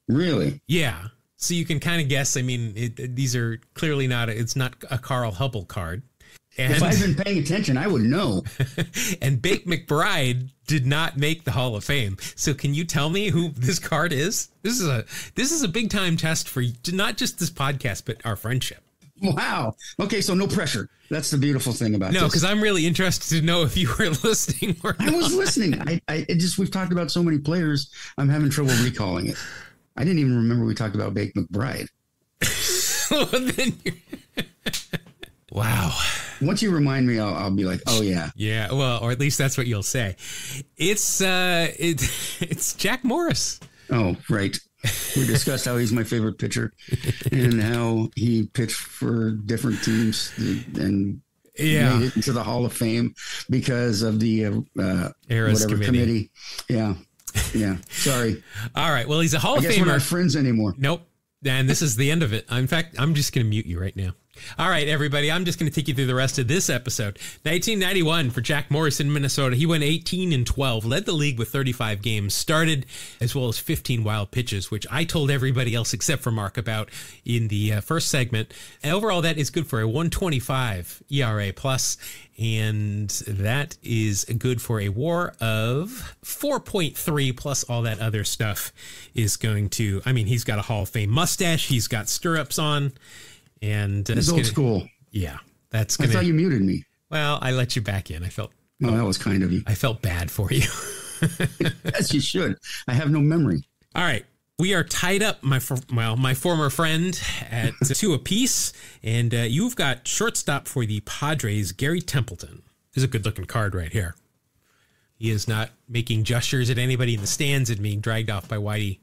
Really? Yeah. So you can kind of guess. I mean, these are clearly it's not a Carl Hubble card. And, if I'd been paying attention, I would know. And Bake McBride did not make the Hall of Fame. So can you tell me who this card is? This is a big time test for not just this podcast, but our friendship. Wow. Okay, so no pressure. That's the beautiful thing about this. No, because I'm really interested to know if you were listening or not. I was listening. We've talked about so many players, I'm having trouble recalling it. I didn't even remember we talked about Bake McBride. Wow. Once you remind me, I'll be like, oh, yeah. Yeah, well, or at least that's what you'll say. It's Jack Morris. Oh, right. We discussed how he's my favorite pitcher and how he pitched for different teams and made it into the Hall of Fame because of the Eras committee. Yeah. Yeah, sorry. All right. Well, he's a Hall of We're Famer. not friends anymore. Nope. And this is the end of it. In fact, I'm just going to mute you right now. All right, everybody. I'm just going to take you through the rest of this episode. 1991 for Jack Morris in Minnesota. He went 18-12, led the league with 35 games, started as well as 15 wild pitches, which I told everybody else except for Mark about in the first segment. And overall, that is good for a 1.25 ERA plus, and that is good for a WAR of 4.3 plus all that other stuff is going to. I mean, he's got a Hall of Fame mustache. He's got stirrups on. And it's old school. Yeah, that's. I thought you muted me. Well, I let you back in. I felt. Oh, that was kind of you. I felt bad for you. Yes, you should. I have no memory. All right, we are tied up, my former friend, at 2 apiece, and you've got shortstop for the Padres, Gary Templeton. This is a good-looking card right here. He is not making gestures at anybody in the stands and being dragged off by Whitey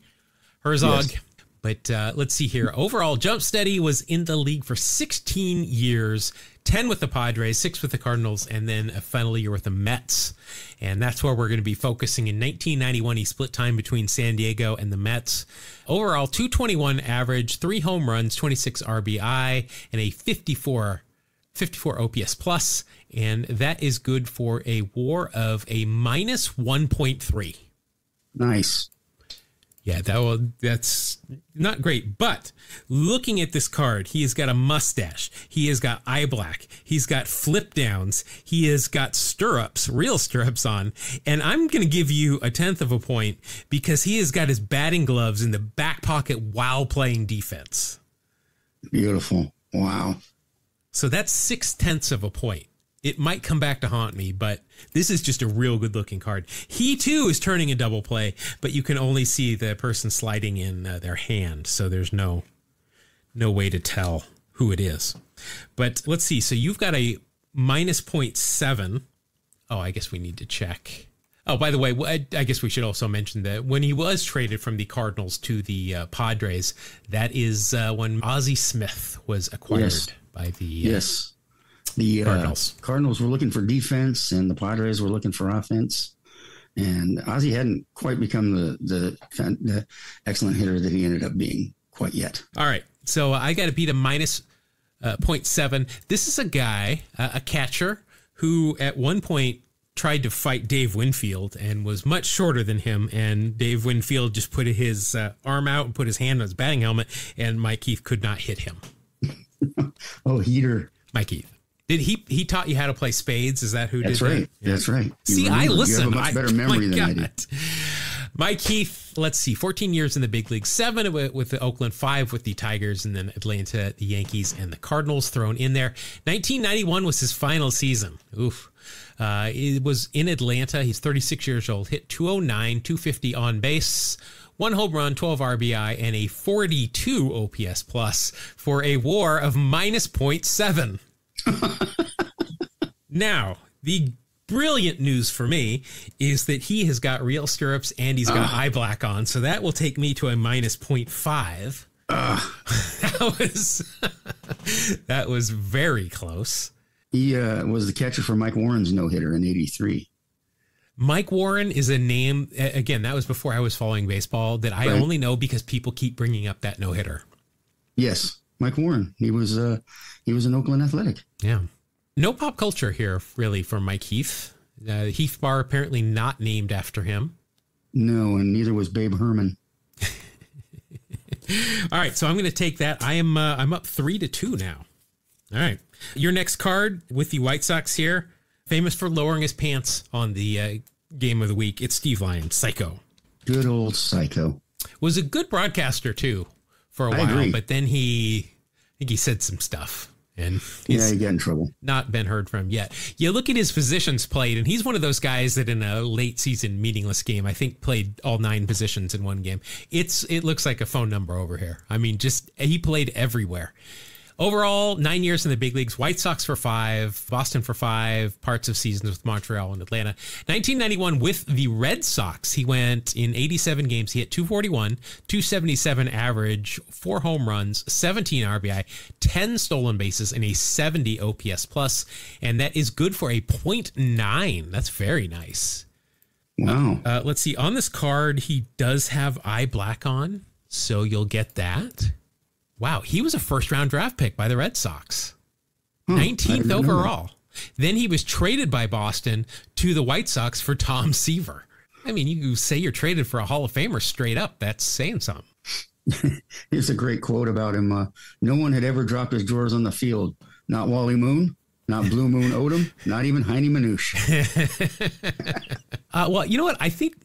Herzog. Yes. But let's see here. Overall, Jump Steady was in the league for 16 years, 10 with the Padres, 6 with the Cardinals, and then a final year with the Mets. And that's where we're going to be focusing. In 1991, he split time between San Diego and the Mets. Overall, 221 average, 3 home runs, 26 RBI, and a 54 OPS plus. And that is good for a WAR of a minus 1.3. Nice. Yeah, that's not great. But looking at this card, he has got a mustache. He has got eye black. He's got flip downs. He has got stirrups, real stirrups on. And I'm going to give you 1/10 of a point because he has got his batting gloves in the back pocket while playing defense. Beautiful. Wow. So that's 6/10 of a point. It might come back to haunt me, but this is just a real good-looking card. He, too, is turning a double play, but you can only see the person sliding in their hand, so there's no way to tell who it is. But let's see. So you've got a minus 0.7. Oh, I guess we need to check. Oh, by the way, I guess we should also mention that when he was traded from the Cardinals to the Padres, that is when Ozzie Smith was acquired by the The Cardinals. Cardinals were looking for defense, and the Padres were looking for offense. And Ozzie hadn't quite become the excellent hitter that he ended up being quite yet. All right, so I got to beat a minus 0.7. This is a guy, a catcher, who at one point tried to fight Dave Winfield and was much shorter than him. And Dave Winfield just put his arm out and put his hand on his batting helmet, and Mike Heath could not hit him. Oh, heater. Mike Heath. Did he taught you how to play spades? Is that who did that? That's right. Yeah. That's right. See, I listen. You have a much better memory than I do. Mike Heath, let's see, 14 years in the big league, 7 with the Oakland, 5 with the Tigers, and then Atlanta, the Yankees, and the Cardinals thrown in there. 1991 was his final season. Oof. It was in Atlanta. He's 36 years old, hit 209, 250 on base, 1 home run, 12 RBI, and a 42 OPS plus for a WAR of minus 0.7. Now, the brilliant news for me is that he has got real stirrups and he's got eye black on, so that will take me to a minus 0.5. That was very close. He was the catcher for Mike Warren's no-hitter in '83. Mike Warren is a name, again, that was before I was following baseball, that I only know because people keep bringing up that no-hitter. Yes, Mike Warren. He was an Oakland Athletic. Yeah. No pop culture here, really, for Mike Heath. Heath Bar apparently not named after him. No, and neither was Babe Herman. All right, so I'm going to take that. I'm up 3-2 now. All right. Your next card with the White Sox here, famous for lowering his pants on the game of the week. It's Steve Lyons, Psycho. Good old Psycho. Was a good broadcaster, too, for a while. Agree. But then I think he said some stuff. And he got in trouble. Not been heard from yet. You look at his positions played, and he's one of those guys that in a late season meaningless game, I think played all 9 positions in one game. It looks like a phone number over here. I mean, he played everywhere. Overall, 9 years in the big leagues, White Sox for 5, Boston for 5, parts of seasons with Montreal and Atlanta. 1991 with the Red Sox, he went in 87 games. He hit 241, 277 average, 4 home runs, 17 RBI, 10 stolen bases, and a 70 OPS plus. And that is good for a 0.9. That's very nice. Wow. Let's see. On this card, he does have eye black on, so you'll get that. Wow, he was a first-round draft pick by the Red Sox. 19th overall. Then he was traded by Boston to the White Sox for Tom Seaver. I mean, you say you're traded for a Hall of Famer straight up. That's saying something. Here's a great quote about him. No one had ever dropped his drawers on the field. Not Wally Moon, not Blue Moon Odom, not even Heine Manouche. Well, you know what? I think,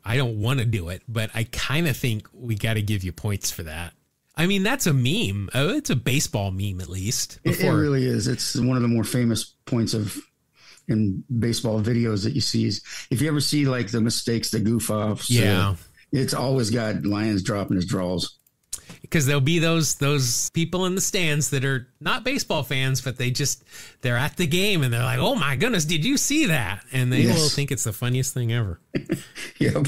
I don't want to do it, but I kind of think we got to give you points for that. I mean, that's a meme. It's a baseball meme, at least. It really is. It's one of the more famous points in baseball videos that you see. If you ever see like the mistakes, the goof offs, it's always got Lyons dropping his draws. Because there'll be those people in the stands that are not baseball fans, but they're at the game and they're like, oh my goodness, did you see that? And they will think it's the funniest thing ever. Yep.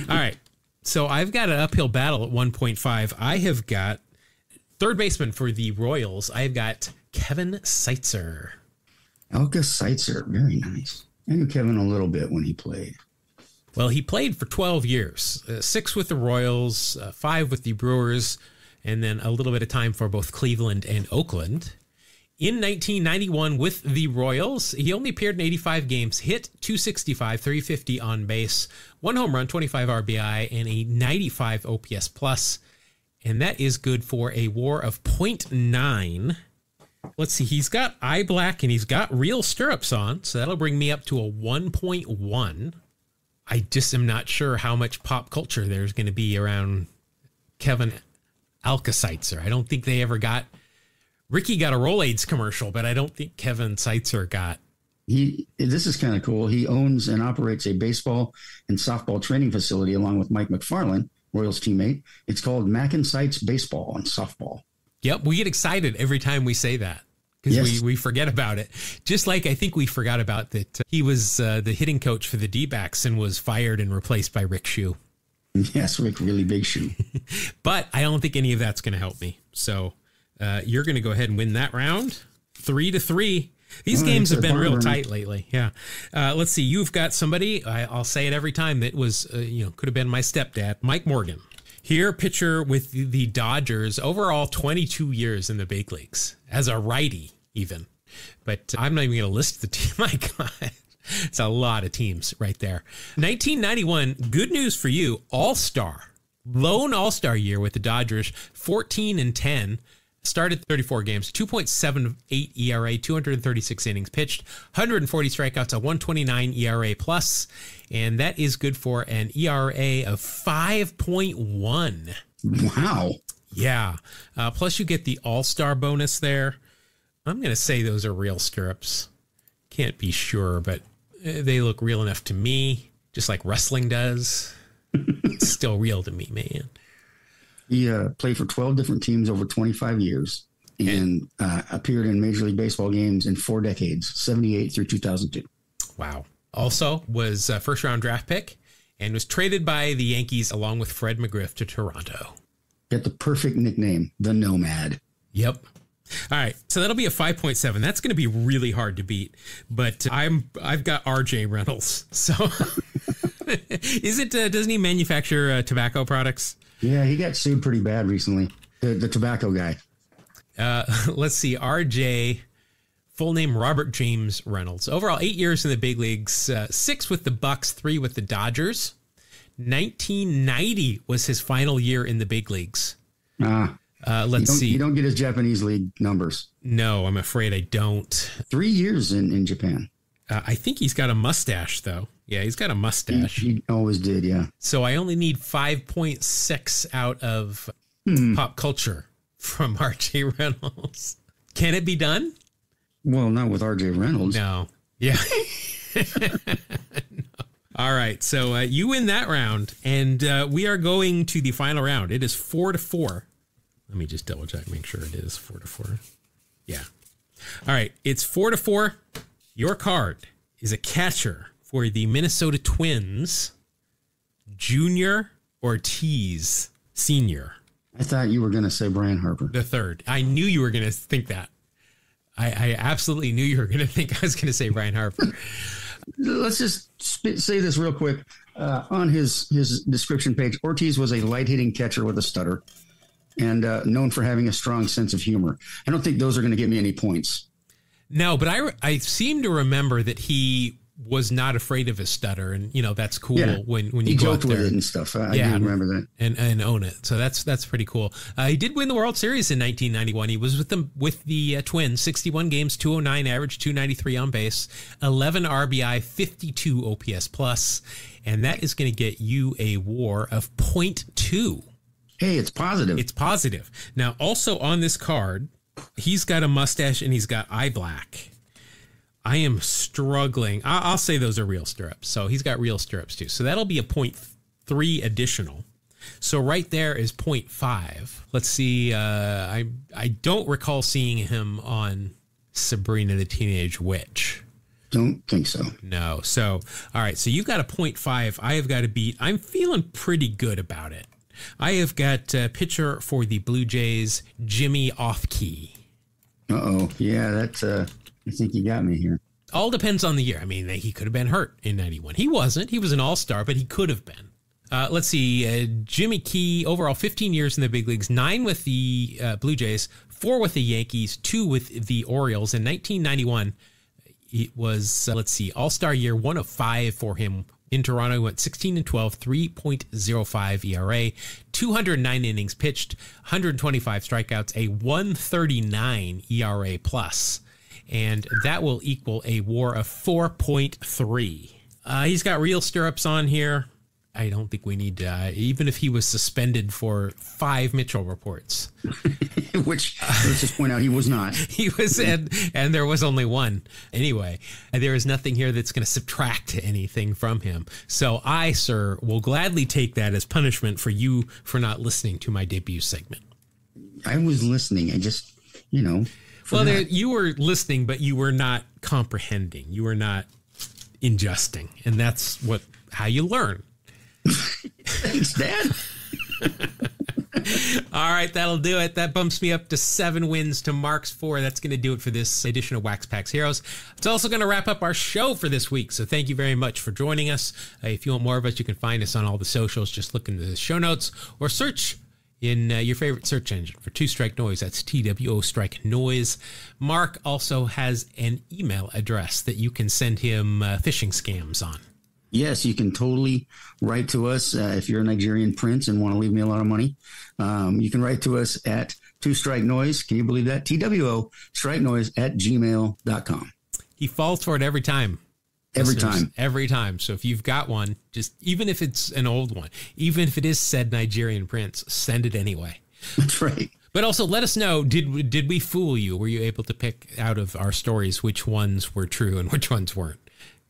All right. So I've got an uphill battle at 1.5. I have got third baseman for the Royals. I've got Kevin Seitzer. Elke Seitzer. Very nice. I knew Kevin a little bit when he played. Well, he played for 12 years, 6 with the Royals, 5 with the Brewers, and then a little bit of time for both Cleveland and Oakland. In 1991 with the Royals, he only appeared in 85 games, hit .265, 350 on base, 1 home run, 25 RBI, and a 95 OPS plus. And that is good for a WAR of .9. Let's see, he's got eye black and he's got real stirrups on, so that'll bring me up to a 1.1. I just am not sure how much pop culture there's going to be around Kevin Elke Seitzer. I don't think they ever got... Ricky got a Rolaids commercial, but I don't think Kevin Seitzer got... This is kind of cool. He owns and operates a baseball and softball training facility along with Mike McFarland, Royals teammate. It's called Mac and Sites Baseball and Softball. Yep, we get excited every time we say that because we forget about it. Just like I think we forgot about that he was the hitting coach for the D-backs and was fired and replaced by Rick Shue. Yes, Rick, really big shoe. But I don't think any of that's going to help me. So you're going to go ahead and win that round. 3-3. These games have been real tight lately. Yeah. Let's see. You've got somebody, I'll say it every time, that was, could have been my stepdad, Mike Morgan. Here, pitcher with the Dodgers, overall 22 years in the big leagues, as a righty even. But I'm not even going to list the team. My God, it's a lot of teams right there. 1991, good news for you, All-Star. Lone All-Star year with the Dodgers, 14-10. Started 34 games, 2.78 ERA, 236 innings pitched, 140 strikeouts, a 129 ERA plus, and that is good for an ERA of 5.1. Wow. Yeah. Plus you get the All-Star bonus there. I'm going to say those are real stirrups. Can't be sure, but they look real enough to me, just like wrestling does. It's still real to me, man. He played for 12 different teams over 25 years and appeared in Major League Baseball games in 4 decades, 78 through 2002. Wow. Also was a first-round draft pick and was traded by the Yankees along with Fred McGriff to Toronto. Get the perfect nickname, the Nomad. Yep. All right, so that'll be a 5.7. That's going to be really hard to beat, but I've got RJ Reynolds. So doesn't he manufacture tobacco products? Yeah, he got sued pretty bad recently. The tobacco guy. Let's see. RJ, full name Robert James Reynolds. Overall, 8 years in the big leagues, 6 with the Bucks, 3 with the Dodgers. 1990 was his final year in the big leagues. Let's see. You don't get his Japanese league numbers. No, I'm afraid I don't. 3 years in Japan. I think he's got a mustache, though. Yeah, he's got a mustache. He always did, yeah. So I only need 5.6 out of pop culture from RJ Reynolds. Can it be done? Well, not with RJ Reynolds. No. Yeah. No. All right. So you win that round, and we are going to the final round. It is 4-4. Let me just double check, make sure it is 4-4. Yeah. All right. It's 4-4. Your card is a catcher for the Minnesota Twins, Junior Ortiz Sr. I thought you were going to say Brian Harper. The third. I knew you were going to think that. I absolutely knew you were going to think I was going to say Brian Harper. Let's just say this real quick. On his description page, Ortiz was a light-hitting catcher with a stutter and known for having a strong sense of humor. I don't think those are going to get me any points. No, but I seem to remember that he was not afraid of his stutter, and that's cool when you go out there with it and stuff. I do remember that and own it. So that's pretty cool. He did win the World Series in 1991. He was with the Twins, 61 games, 209 average, 293 on base, 11 RBI, 52 OPS plus, and that is going to get you a WAR of 0.2. Hey, it's positive. It's positive. Now, also on this card, he's got a mustache and he's got eye black. I am struggling. I'll say those are real stirrups. So he's got real stirrups too. So that'll be a 0.3 additional. So right there is 0.5. Let's see. I don't recall seeing him on Sabrina the Teenage Witch. Don't think so. No. So, all right. So you've got a 0.5. I have got to beat. I'm feeling pretty good about it. I have got a pitcher for the Blue Jays, Jimmy Offkey. Uh-oh. Yeah, that's... I think you got me here. All depends on the year. I mean, he could have been hurt in 91. He wasn't. He was an all-star, but he could have been. Let's see. Jimmy Key, overall 15 years in the big leagues, 9 with the Blue Jays, 4 with the Yankees, 2 with the Orioles. In 1991, it was, all-star year, 1 of 5 for him. In Toronto, he went 16-12, 3.05 ERA, 209 innings pitched, 125 strikeouts, a 139 ERA plus. And that will equal a WAR of 4.3. He's got real stirrups on here. I don't think we need to, even if he was suspended for 5 Mitchell reports. Which, let's just point out, he was not. He was, and there was only 1. Anyway, there is nothing here that's going to subtract anything from him. So I, sir, will gladly take that as punishment for you for not listening to my debut segment. I was listening. I just, Well, you were listening, but you were not comprehending. You were not ingesting. And that's how you learn. Thanks, Dad. All right, that'll do it. That bumps me up to 7 wins to Mark's 4. That's going to do it for this edition of Wax Packs Heroes. It's also going to wrap up our show for this week. So thank you very much for joining us. If you want more of us, you can find us on all the socials. Just look into the show notes or search in your favorite search engine for Two Strike Noise. That's TWO Strike Noise. Mark also has an email address that you can send him phishing scams on. Yes, you can totally write to us if you're a Nigerian prince and want to leave me a lot of money. You can write to us at Two Strike Noise. Can you believe that? TWO Strike Noise at gmail.com. He falls for it every time. Every time. Every time. So if you've got one, just even if it's an old one, even if it is said Nigerian prince, send it anyway. That's right. But also let us know, did we fool you? Were you able to pick out of our stories which ones were true and which ones weren't?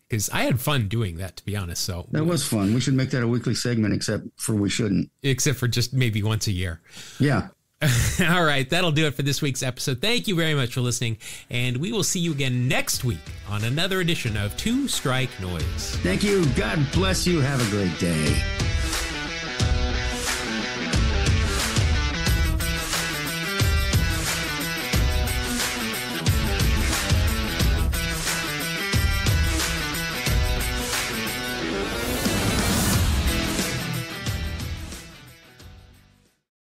Because I had fun doing that, to be honest. So that was fun. We should make that a weekly segment, except for just maybe once a year. Yeah. All right, that'll do it for this week's episode. Thank you very much for listening, and we will see you again next week on another edition of Two Strike Noise. Thank you. God bless you. Have a great day.